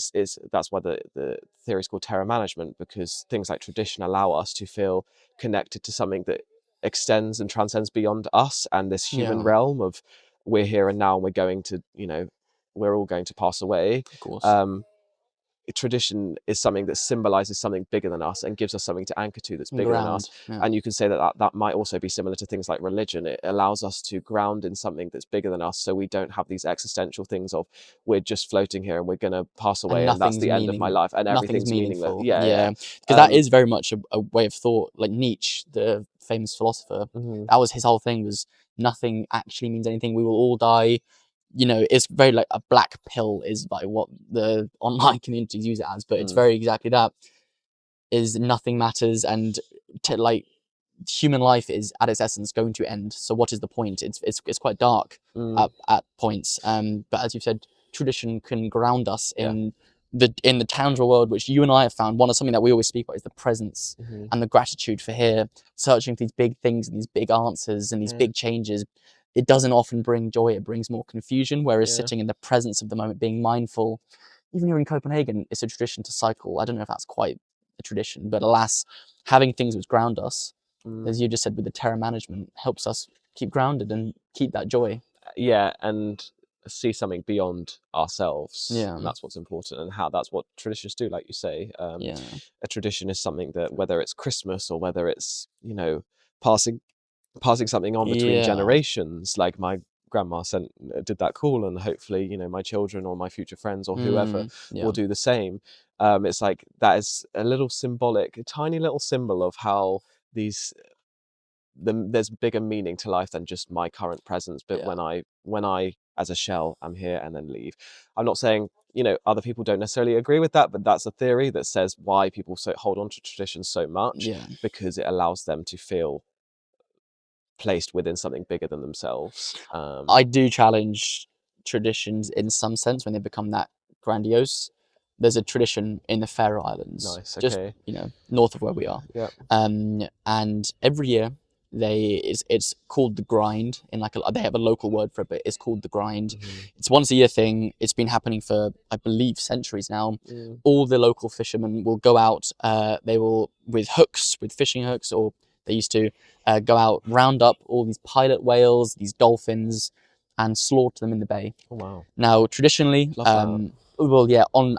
that's why the theory is called terror management, because things like tradition allow us to feel connected to something that extends and transcends beyond us and this human Yeah. realm of, we're here and now, and we're all going to pass away. Of course. tradition is something that symbolizes something bigger than us and gives us something to anchor to that's bigger than us. And you can say that might also be similar to things like religion. It allows us to ground in something that's bigger than us, so we don't have these existential things of we're just floating here and we're going to pass away and that's the end of my life and everything's meaningless. Yeah, because that is very much a way of thought. Like Nietzsche, the famous philosopher, that was his whole thing, was nothing actually means anything. We will all die. You know, it's very like a black pill is like what the online communities use it as, but it's very exactly that, is nothing matters, and like human life is at its essence going to end. So what is the point? It's quite dark at points. But as you said, tradition can ground us in the tangible world, which you and I have found. One of something that we always speak about is the presence and the gratitude for here, searching for these big things and these big answers and these big changes. It doesn't often bring joy, it brings more confusion, whereas sitting in the presence of the moment, being mindful, even here in Copenhagen, it's a tradition to cycle. I don't know if that's quite a tradition, but alas, having things which ground us, as you just said with the terror management, helps us keep grounded and keep that joy. Yeah, and see something beyond ourselves. Yeah, and that's what's important, and how that's what traditions do, like you say. A tradition is something that, whether it's Christmas or whether it's, you know, passing something on between generations, like my grandma did that call, and hopefully, you know, my children or my future friends or whoever will do the same. It's like that is a little symbolic, a tiny little symbol of how there's bigger meaning to life than just my current presence. But when I as a shell am here and then leave, I'm not saying, you know, other people don't necessarily agree with that, but that's a theory that says why people hold on to traditions so much, because it allows them to feel placed within something bigger than themselves. I do challenge traditions in some sense when they become that grandiose. There's a tradition in the Faroe Islands, just, you know, north of where we are. And every year it's called the grind. In like they have a local word for it, but it's called the grind. It's once a year thing. It's been happening for, I believe, centuries now. All the local fishermen will go out. They will, with fishing hooks, or they used to go out, round up all these pilot whales, these dolphins, and slaughter them in the bay. Oh, wow. Now, traditionally, well, yeah, on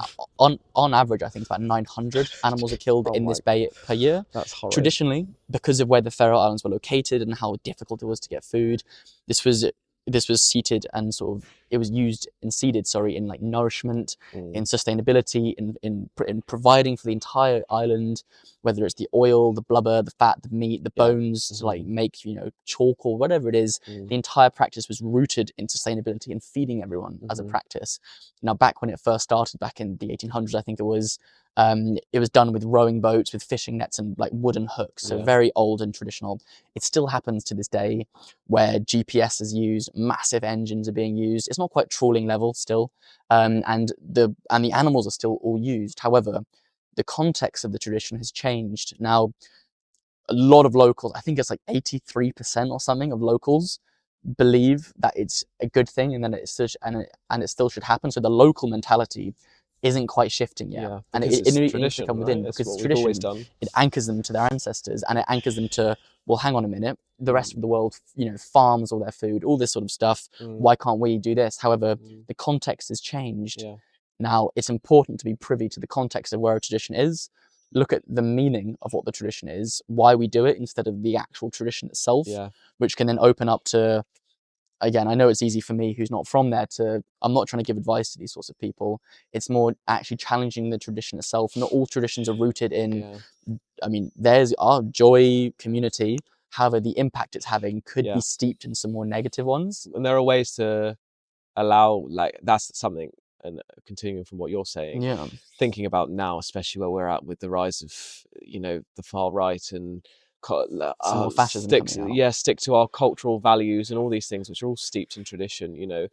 average, I think about 900 animals are killed in this bay per year. That's horrible. Traditionally, because of where the Faroe Islands were located and how difficult it was to get food, this was seated and sort of, it was used and seeded, in like nourishment, in sustainability, in providing for the entire island, whether it's the oil, the blubber, the fat, the meat, the bones, to like make, you know, chalk or whatever it is. The entire practice was rooted in sustainability and feeding everyone as a practice. Now, back when it first started, back in the 1800s, I think it was done with rowing boats, with fishing nets and like wooden hooks, so very old and traditional. It still happens to this day, where GPS is used, massive engines are being used. It's not quite trawling level still, and the animals are still all used. However, the context of the tradition has changed. Now, a lot of locals, I think it's like 83% or something of locals, believe that it's a good thing, and then it still should happen. So the local mentality isn't quite shifting yet, and it needs to come within, because it's tradition. It anchors them to their ancestors, and it anchors them to, well, hang on a minute, the rest of the world, you know, farms all their food, all this sort of stuff. Why can't we do this? However, the context has changed. Now, it's important to be privy to the context of where a tradition is, look at the meaning of what the tradition is, why we do it instead of the actual tradition itself, which can then open up to, again, I know it's easy for me who's not from there I'm not trying to give advice to these sorts of people. It's more actually challenging the tradition itself. Not all traditions are rooted in, I mean, there's our joy community. However, the impact it's having could be steeped in some more negative ones. And there are ways to allow, like, that's something, and continuing from what you're saying, thinking about now, especially where we're at with the rise of, you know, the far right and some more fascism stick to our cultural values and all these things, which are all steeped in tradition, you know.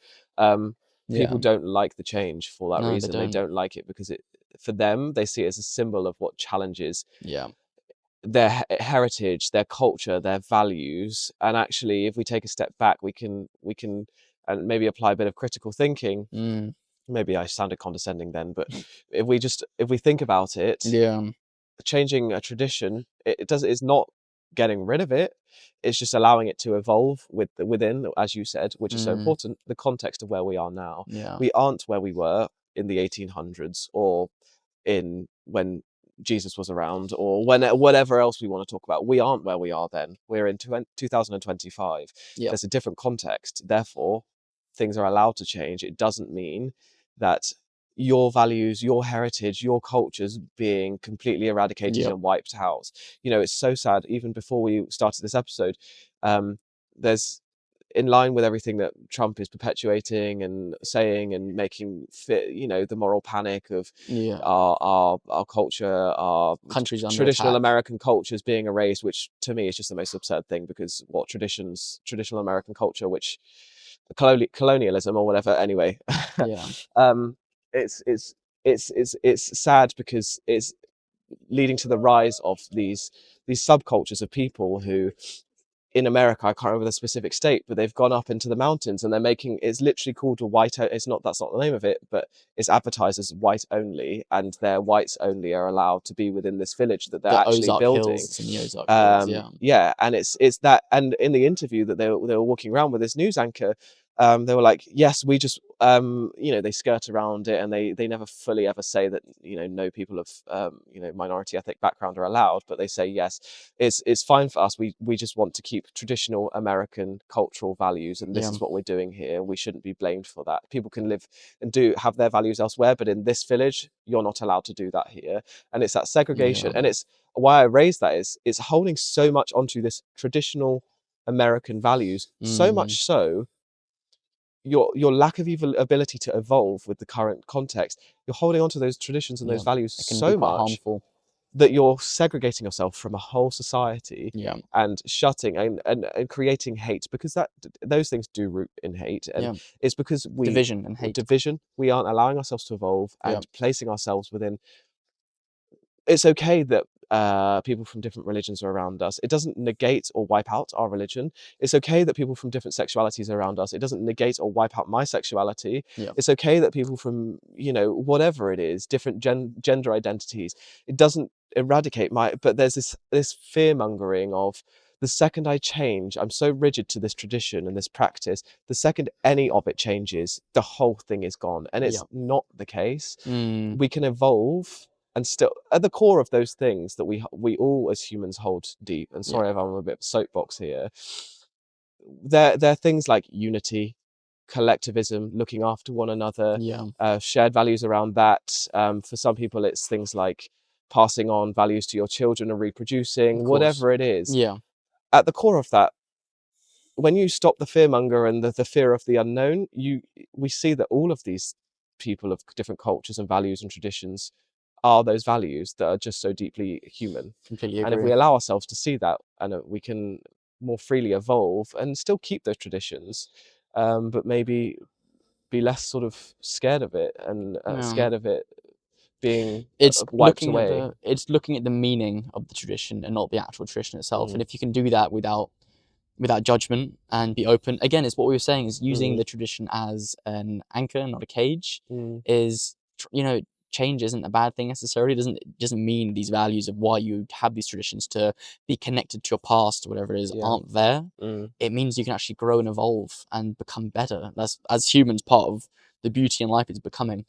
People don't like the change for that reason. They don't like it because for them, they see it as a symbol of what challenges their heritage, their culture, their values. And actually, if we take a step back, we can and maybe apply a bit of critical thinking. Maybe I sounded condescending then, but if we think about it, changing a tradition, it's not getting rid of it. It's just allowing it to evolve within, as you said, which is so important, the context of where we are now. We aren't where we were in the 1800s or in when Jesus was around, or when whatever else we want to talk about. We aren't where we are then. We're in 2025. Yeah. There's a different context. Therefore, things are allowed to change. It doesn't mean that your values, your heritage, your culture's being completely eradicated Yep. and wiped out. You know, it's so sad. Even before we started this episode, there's, in line with everything that Trump is perpetuating and saying and making fit, you know, the moral panic of Yeah. our culture, our Countries under traditional attack. American cultures being erased, which to me is just the most absurd thing, because what traditional American culture, which colonialism or whatever, anyway. Yeah. It's sad because it's leading to the rise of these subcultures of people who, in America, I can't remember the specific state, but they've gone up into the mountains and they're making, it's literally called a white, it's not, that's not the name of it, but it's advertised as white only, and their whites only are allowed to be within this village that they're The actually Ozark building. Hills, it's in the Ozark Hills, yeah. Yeah, and it's that, and in the interview that they were walking around with this news anchor, they were like, yes, we just, you know, they skirt around it, and they never fully ever say that, you know, no people of, you know, minority ethnic background are allowed, but they say, yes, it's fine for us. We just want to keep traditional American cultural values, and this Yeah. is what we're doing here. We shouldn't be blamed for that. People can live and have their values elsewhere, but in this village, you're not allowed to do that here. And it's that segregation, Yeah. and it's why I raised that is it's holding so much onto this traditional American values, so much so your lack of ability to evolve with the current context. You're holding on to those traditions and those values It can be so quite much harmful. that you're segregating yourself from a whole society, Yeah. and shutting and creating hate, because those things do root in hate, and it's because Division and hate. We aren't allowing ourselves to evolve and placing ourselves within. It's okay that people from different religions are around us. It doesn't negate or wipe out our religion. It's okay that people from different sexualities are around us. It doesn't negate or wipe out my sexuality. Yeah. It's okay that people from, you know, whatever it is, different gender identities, it doesn't eradicate but there's this fear mongering of, the second I change, I'm so rigid to this tradition and this practice, the second any of it changes, the whole thing is gone. And it's not the case. We can evolve, and still at the core of those things that we all as humans hold deep, and sorry if I'm a bit of a soapbox here, they're things like unity, collectivism, looking after one another, shared values around that. For some people it's things like passing on values to your children and reproducing, whatever it is. At the core of that, when you stop the fearmonger and the fear of the unknown, we see that all of these people of different cultures and values and traditions are those values that are just so deeply human. Completely agree. And if we allow ourselves to see that, and we can more freely evolve and still keep those traditions, but maybe be less sort of scared of it, and scared of it being wiped away. It's looking at the meaning of the tradition and not the actual tradition itself. And if you can do that without judgment and be open, again, it's what we were saying, is using the tradition as an anchor, not a cage. Is, you know, change isn't a bad thing necessarily. It doesn't mean these values of why you have these traditions to be connected to your past or whatever it is aren't there. It means you can actually grow and evolve and become better. That's, as humans, part of the beauty in life is becoming.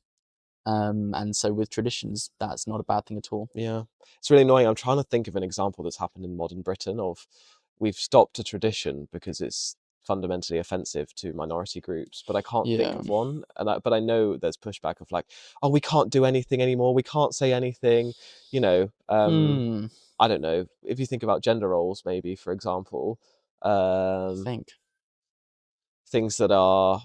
And so with traditions, that's not a bad thing at all. Yeah, it's really annoying. I'm trying to think of an example that's happened in modern Britain of, we've stopped a tradition because it's fundamentally offensive to minority groups, but I can't think of one. But I know there's pushback of like, oh, we can't do anything anymore, we can't say anything, you know. I don't know, if you think about gender roles, maybe, for example, things that are,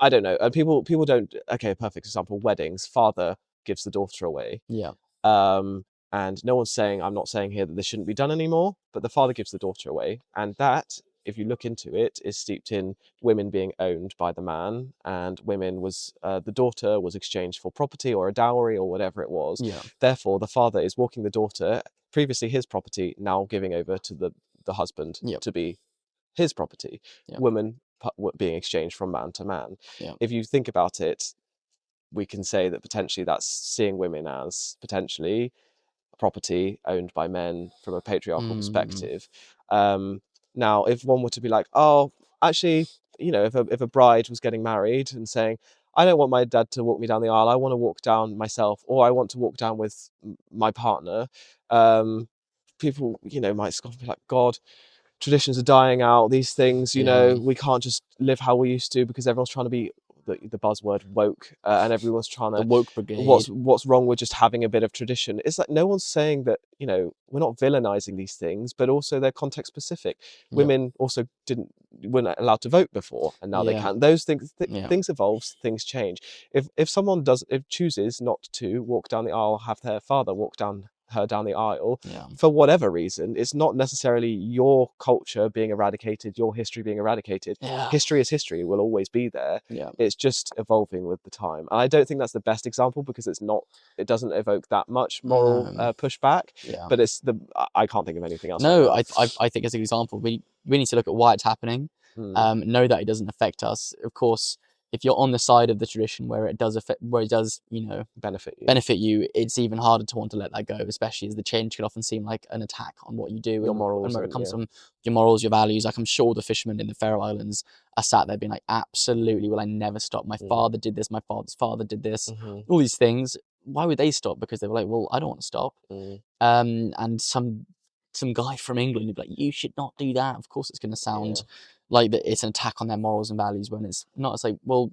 I don't know, and people don't, okay, perfect example, weddings, father gives the daughter away. And no one's saying, I'm not saying here that this shouldn't be done anymore, but the father gives the daughter away. And that, if you look into it, is steeped in women being owned by the man, and women was, the daughter was exchanged for property or a dowry or whatever it was. Therefore, the father is walking the daughter, previously his property, now giving over to the husband to be his property. Women being exchanged from man to man. If you think about it, we can say that potentially that's seeing women as potentially property owned by men from a patriarchal perspective. Now, if one were to be like, oh, actually, you know, if a bride was getting married and saying, I don't want my dad to walk me down the aisle. I want to walk down myself, or I want to walk down with my partner. People, might scoff and be like, God, traditions are dying out. These things, we can't just live how we used to because everyone's trying to be the buzzword woke, and everyone's trying The to. woke brigade. What's wrong with just having a bit of tradition? It's like no one's saying that we're not villainizing these things, but also they're context specific. Women also weren't allowed to vote before, and now they can. Those things things evolve, things change. If someone chooses not to walk down the aisle, have their father walk her down the aisle for whatever reason, it's not necessarily your culture being eradicated, your history being eradicated. History is history, will always be there. It's just evolving with the time, and I don't think that's the best example because it doesn't evoke that much moral pushback. But I can't think of anything else. No, I think as an example, we need to look at why it's happening. Know that it doesn't affect us. Of course, if you're on the side of the tradition where it does benefit you, it's even harder to want to let that go, especially as the change can often seem like an attack on what you do, your morals, and where it comes from, your morals, your values. Like I'm sure the fishermen in the Faroe Islands are sat there being like, absolutely, will I never stop. My father did this, my father's father did this, all these things. Why would they stop? Because they were like, well, I don't want to stop. And some guy from England would be like, you should not do that. Of course it's going to sound like that it's an attack on their morals and values, when it's not. It's like, well,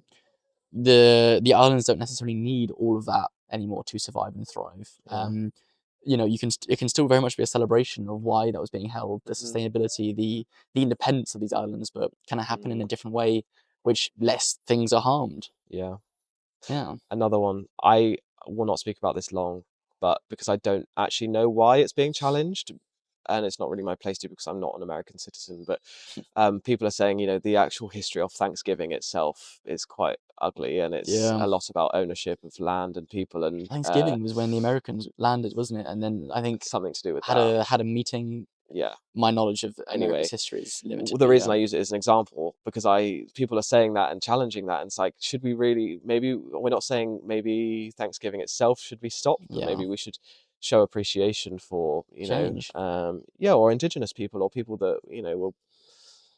the islands don't necessarily need all of that anymore to survive and thrive. It can still very much be a celebration of why that was being held, the sustainability, the independence of these islands, but can it happen in a different way, which less things are harmed. Another one, I will not speak about this long, but because I don't actually know why it's being challenged, and it's not really my place to because I'm not an American citizen, but people are saying, the actual history of Thanksgiving itself is quite ugly, and it's a lot about ownership of land and people. And Thanksgiving was when the Americans landed, wasn't it? And then I think something to do with had a meeting. My knowledge of America's history is limited. The reason I use it as an example, because people are saying that and challenging that, and it's like, should we really? Maybe we're not saying maybe Thanksgiving itself should be stopped, but maybe we should show appreciation for change. Or indigenous people, or people that were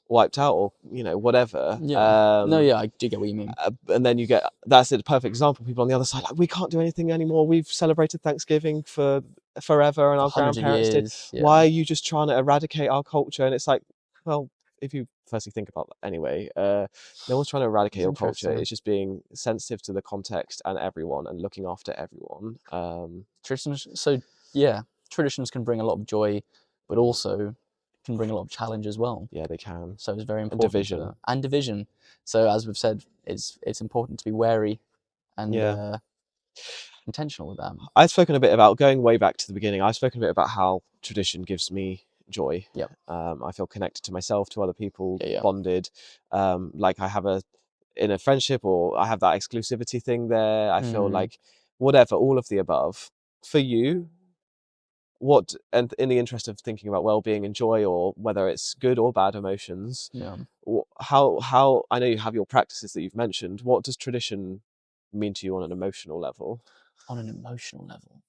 wiped out, or whatever. I do get what you mean. And then that's a perfect example. People on the other side, like, we can't do anything anymore. We've celebrated Thanksgiving for forever, and our grandparents did. Why are you just trying to eradicate our culture? And it's like, well, if you firstly think about that anyway, no one's trying to eradicate your culture. It's just being sensitive to the context and everyone, and looking after everyone. Traditions can bring a lot of joy, but also can bring a lot of challenge as well. Yeah, they can. So it's very important. And division. So as we've said, it's important to be wary and intentional with that. I've spoken a bit about, going way back to the beginning, I've spoken a bit about how tradition gives me joy. I feel connected to myself, to other people, bonded. Like I have in a friendship, or I have that exclusivity thing there. I feel like whatever, all of the above. For you, and in the interest of thinking about well-being and joy, or whether it's good or bad emotions, how I know you have your practices that you've mentioned. What does tradition mean to you on an emotional level? On an emotional level,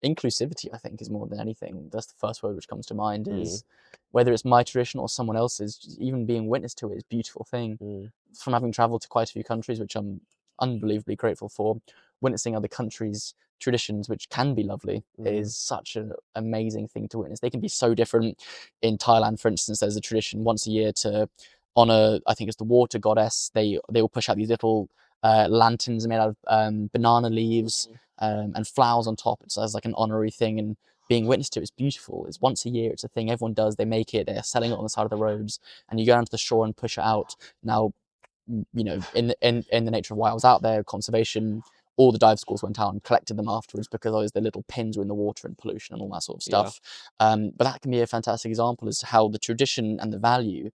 inclusivity, I think, is more than anything. That's the first word which comes to mind. Is whether it's my tradition or someone else's, even being witness to it is a beautiful thing. From having traveled to quite a few countries, which I'm unbelievably grateful for, witnessing other countries' traditions, which can be lovely, is such an amazing thing to witness. They can be so different. In Thailand, for instance, there's a tradition once a year to honor, I think it's the water goddess. They will push out these little lanterns made out of banana leaves and flowers on top. It's as like an honorary thing, and being witness to it is beautiful. It's once a year. It's a thing everyone does. They make it. They're selling it on the side of the roads, and you go down to the shore and push it out. Now, in the nature of why I was out there, conservation, all the dive schools went out and collected them afterwards, because the little pins were in the water and pollution and all that sort of stuff. But that can be a fantastic example as to how the tradition and the value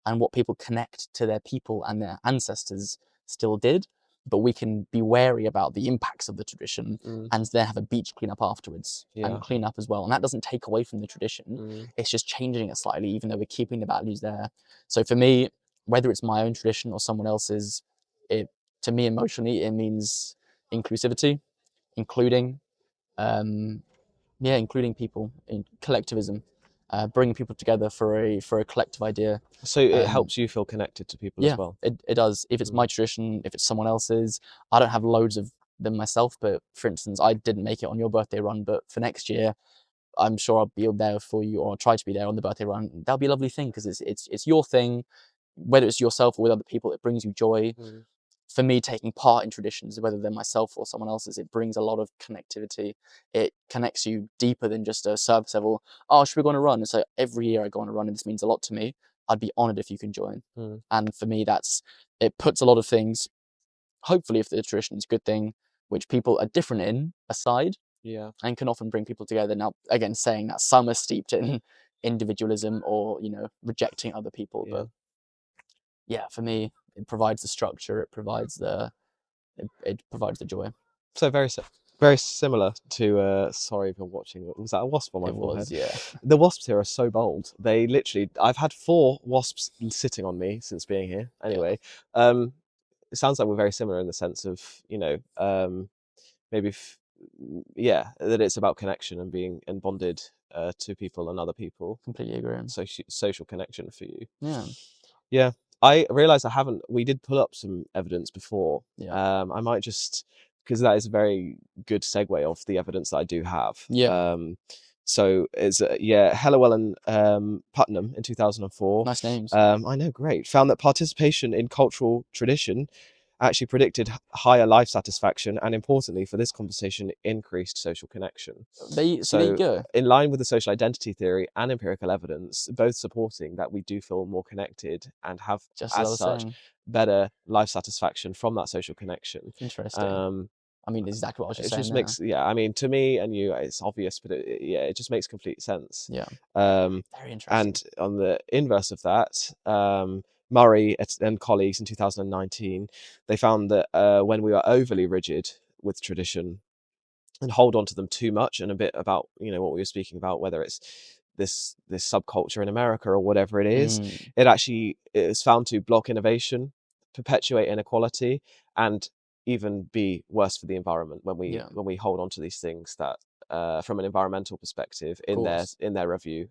and what people connect to their people and their ancestors still did. But we can be wary about the impacts of the tradition and then have a beach cleanup afterwards and clean up as well. And that doesn't take away from the tradition. It's just changing it slightly, even though we're keeping the values there. So for me, whether it's my own tradition or someone else's, to me emotionally, it means inclusivity, including people, in collectivism. bringing people together for a collective idea. So it helps you feel connected to people as Yeah, well. it does. If it's my tradition, if it's someone else's, I don't have loads of them myself, but for instance, I didn't make it on your birthday run, but for next year, I'm sure I'll be there for you, or I'll try to be there on the birthday run. That'll be a lovely thing because it's your thing, whether it's yourself or with other people, it brings you joy. For me, taking part in traditions, whether they're myself or someone else's, it brings a lot of connectivity. It connects you deeper than just a surface level. Oh, should we go on a run? And so every year I go on a run, and this means a lot to me. I'd be honored if you can join. And for me, it puts a lot of things, hopefully, if the tradition is a good thing, which people are different in, aside, and can often bring people together. Now, again, saying that some are steeped in individualism or rejecting other people, but yeah, for me, it provides the structure, it provides the joy. So very similar to sorry if you're watching, was that a wasp on my forehead? Was, yeah. The wasps here are so bold. They literally, I've had 4 wasps sitting on me since being here. Anyway, it sounds like we're very similar in the sense of, maybe that it's about connection and being and bonded to people and other people. Completely agree. So social connection for you. Yeah. I realized we did pull up some evidence before. I might just, because that is a very good segue of the evidence that I do have. So it's Hellawell and Putnam in 2004. Nice names. I know, great. Found that participation in cultural tradition actually predicted higher life satisfaction, and importantly for this conversation, increased social connection. There you go. In line with the social identity theory and empirical evidence, both supporting that we do feel more connected and have, just as such, better life satisfaction from that social connection. Interesting. I mean, exactly what I was just saying. It just makes, I mean, to me and you, it's obvious, but it just makes complete sense. Very interesting. And on the inverse of that, Murray and colleagues in 2019, they found that when we are overly rigid with tradition and hold on to them too much, and a bit about what we were speaking about, whether it's this subculture in America or whatever it is, it is found to block innovation, perpetuate inequality, and even be worse for the environment when we hold on to these things that from an environmental perspective in their review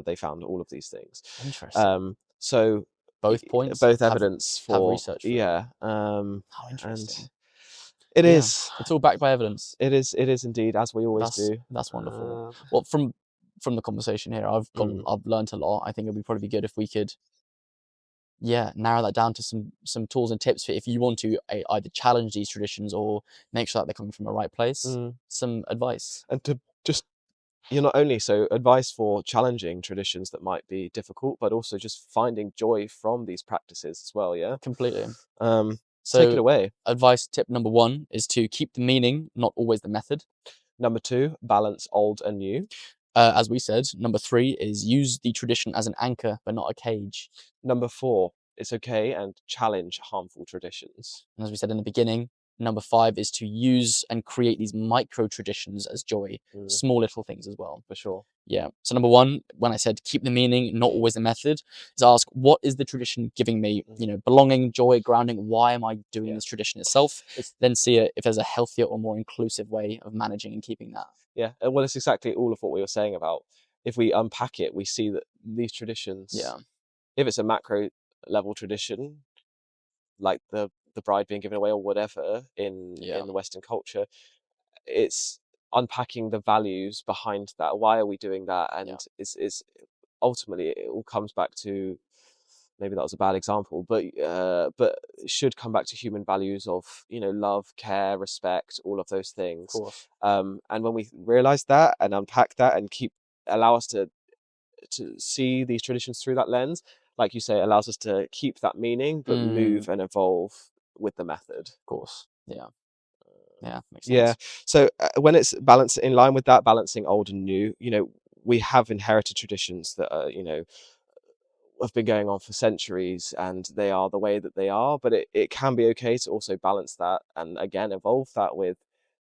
they found all of these things. Interesting. So both points, both evidence have research for how interesting. And is it's all backed by evidence. It is indeed, as we always do. That's wonderful. Well, from the conversation here, I've learned a lot. I think it would probably be good if we could narrow that down to some tools and tips for if you want to either challenge these traditions or make sure that they're coming from the right place. Some advice. And to just, not only advice for challenging traditions that might be difficult, but also just finding joy from these practices as well. Completely. So take it away. Advice tip number 1 is to keep the meaning, not always the method. Number 2, balance old and new. As we said, number 3 is use the tradition as an anchor, but not a cage. Number 4, it's okay and challenge harmful traditions. And as we said in the beginning, number 5 is to use and create these micro traditions as joy, small little things as well. For sure. So number 1, when I said keep the meaning, not always the method, is ask, what is the tradition giving me? Belonging, joy, grounding. Why am I doing this tradition itself? Then see if there's a healthier or more inclusive way of managing and keeping that. Yeah, well, it's exactly all of what we were saying about. If we unpack it, we see that these traditions, if it's a macro level tradition, like the bride being given away or whatever in the Western culture, it's unpacking the values behind that. Why are we doing that? And it's ultimately it all comes back to, maybe that was a bad example, but it should come back to human values of love, care, respect, all of those things. Of course. And when we realize that and unpack that and allow us to see these traditions through that lens, like you say, it allows us to keep that meaning but move and evolve with the method. Of course. Makes sense. So when it's balanced in line with that, balancing old and new, we have inherited traditions that are have been going on for centuries, and they are the way that they are, but it can be okay to also balance that and again evolve that with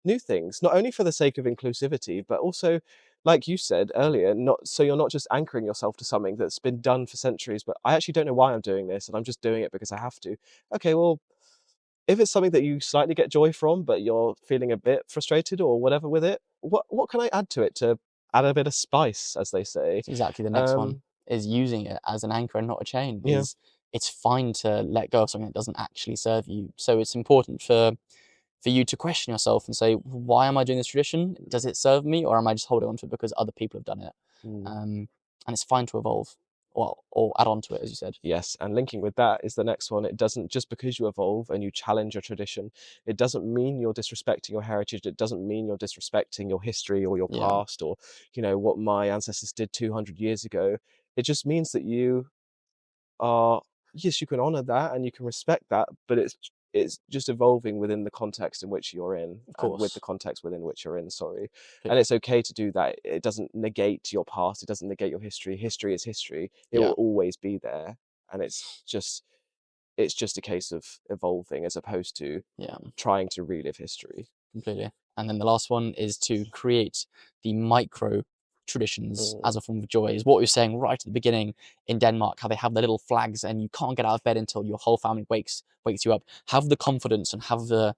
new things, not only for the sake of inclusivity, but also, like you said earlier, you're not just anchoring yourself to something that's been done for centuries, but I actually don't know why I'm doing this and I'm just doing it because I have to. Okay, well, if it's something that you slightly get joy from, but you're feeling a bit frustrated or whatever with it, what can I add to it to add a bit of spice, as they say. It's exactly the next one, is using it as an anchor and not a chain. Yeah. It's fine to let go of something that doesn't actually serve you. So it's important for you to question yourself and say, why am I doing this tradition? Does it serve me, or am I just holding on to it because other people have done it? And it's fine to evolve, or add on to it, as you said. Yes, and linking with that is the next one. It doesn't, just because you evolve and you challenge your tradition, it doesn't mean you're disrespecting your heritage. It doesn't mean you're disrespecting your history or your past, or, you know, what my ancestors did 200 years ago. It just means that you are, yes, you can honor that and you can respect that, but it's just evolving within the context in which you're in, and with the context within which you're in, sorry. And it's okay to do that. It doesn't negate your past. It doesn't negate your history. History is history. It will always be there. And it's just a case of evolving as opposed to trying to relive history. Completely. And then the last one is to create the micro traditions as a form of joy. Is what we were saying right at the beginning in Denmark, how they have their little flags and you can't get out of bed until your whole family wakes you up. Have the confidence and have the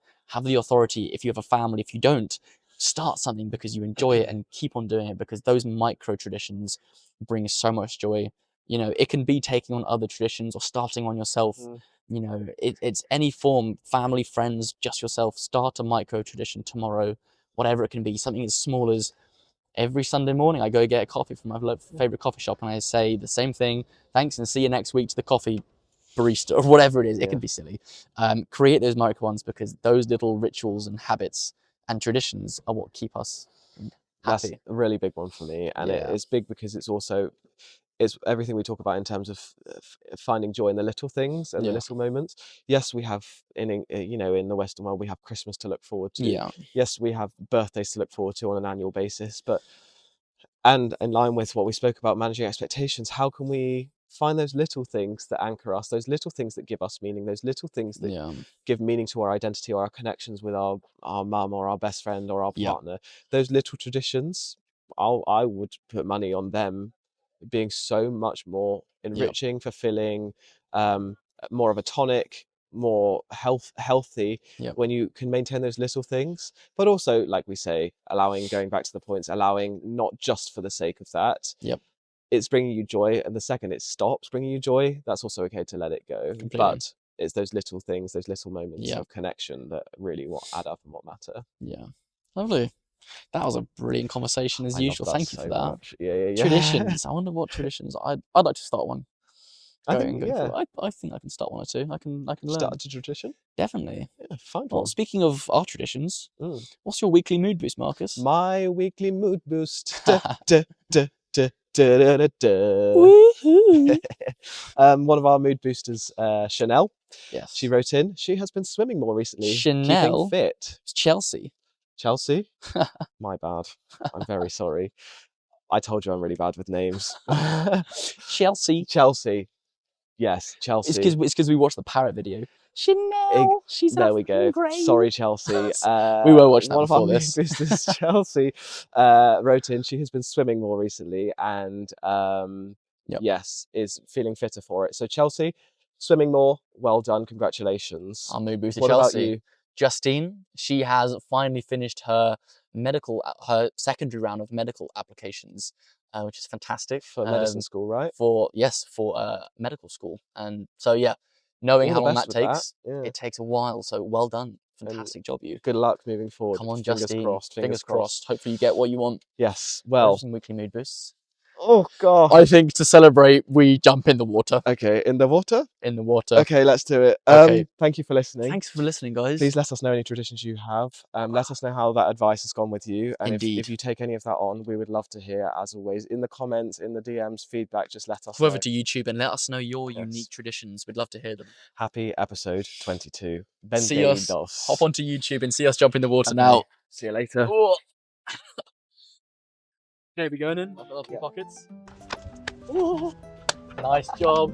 authority. If you have a family, if you don't, start something because you enjoy it and keep on doing it, because those micro traditions bring so much joy. You know, it can be taking on other traditions or starting on yourself. You know, it's any form, family, friends, just yourself. Start a micro tradition tomorrow, whatever it can be. Something as small as every Sunday morning I go get a coffee from my favorite coffee shop and I say the same thing, thanks and see you next week to the coffee barista, or whatever it is. It can be silly. Create those micro ones, because those little rituals and habits and traditions are what keep us happy. That's a really big one for me, and it's big because it's everything we talk about in terms of finding joy in the little things and the little moments. Yes, we have in the Western world, we have Christmas to look forward to. Yes, we have birthdays to look forward to on an annual basis, but, and in line with what we spoke about, managing expectations, how can we find those little things that anchor us, those little things that give us meaning, those little things that give meaning to our identity or our connections with our mum or our best friend or our partner. Those little traditions, I would put money on them being so much more enriching, fulfilling, more of a tonic, more healthy when you can maintain those little things. But also, like we say, going back to the points, allowing not just for the sake of that. It's bringing you joy, and the second it stops bringing you joy, that's also okay to let it go. But it's those little things, those little moments of connection that really what add up and what matter. Lovely. That was a brilliant conversation as usual. Thank you for that. Much. Yeah. Traditions. I wonder what traditions. I'd like to start one. I think I can start one or two. I can learn. Start a tradition. Definitely. Yeah, find well, one. Speaking of our traditions, what's your weekly mood boost, Marcus? My weekly mood boost. Woohoo! One of our mood boosters, Chanel. Yes. She wrote in. She has been swimming more recently. Chanel. Keeping fit. It's Chelsea. Chelsea? My bad. I'm very sorry. I told you I'm really bad with names. Chelsea. Yes, Chelsea. It's because we watched the parrot video. Chanel. There we go. Great. Sorry, Chelsea. We were watching that before this. One of our boosters, Chelsea, wrote in. She has been swimming more recently, and yes, is feeling fitter for it. So Chelsea, swimming more. Well done. Congratulations. Our mood booster, what Chelsea. About you? Justine, she has finally finished her secondary round of medical applications, which is fantastic. For medicine school, right? For medical school. And so, knowing how long that takes, it takes a while. So well done. Fantastic job, you. Good luck moving forward. Come on, Justine. Fingers crossed. Hopefully you get what you want. Yes, well. Some weekly mood boosts. Oh, God. I think to celebrate, we jump in the water. Okay, in the water? In the water. Okay, let's do it. Okay. Thank you for listening. Thanks for listening, guys. Please let us know any traditions you have. Let us know how that advice has gone with you. And if you take any of that on, we would love to hear, as always, in the comments, in the DMs, feedback, just let us know. Over to YouTube and let us know your unique traditions. We'd love to hear them. Happy episode 22. See us. Hop onto YouTube and see us jump in the water now. See you later. Okay, we going in? I've got the pockets. Ooh. Nice job.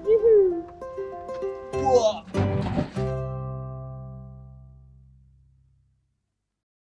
Yoo-hoo.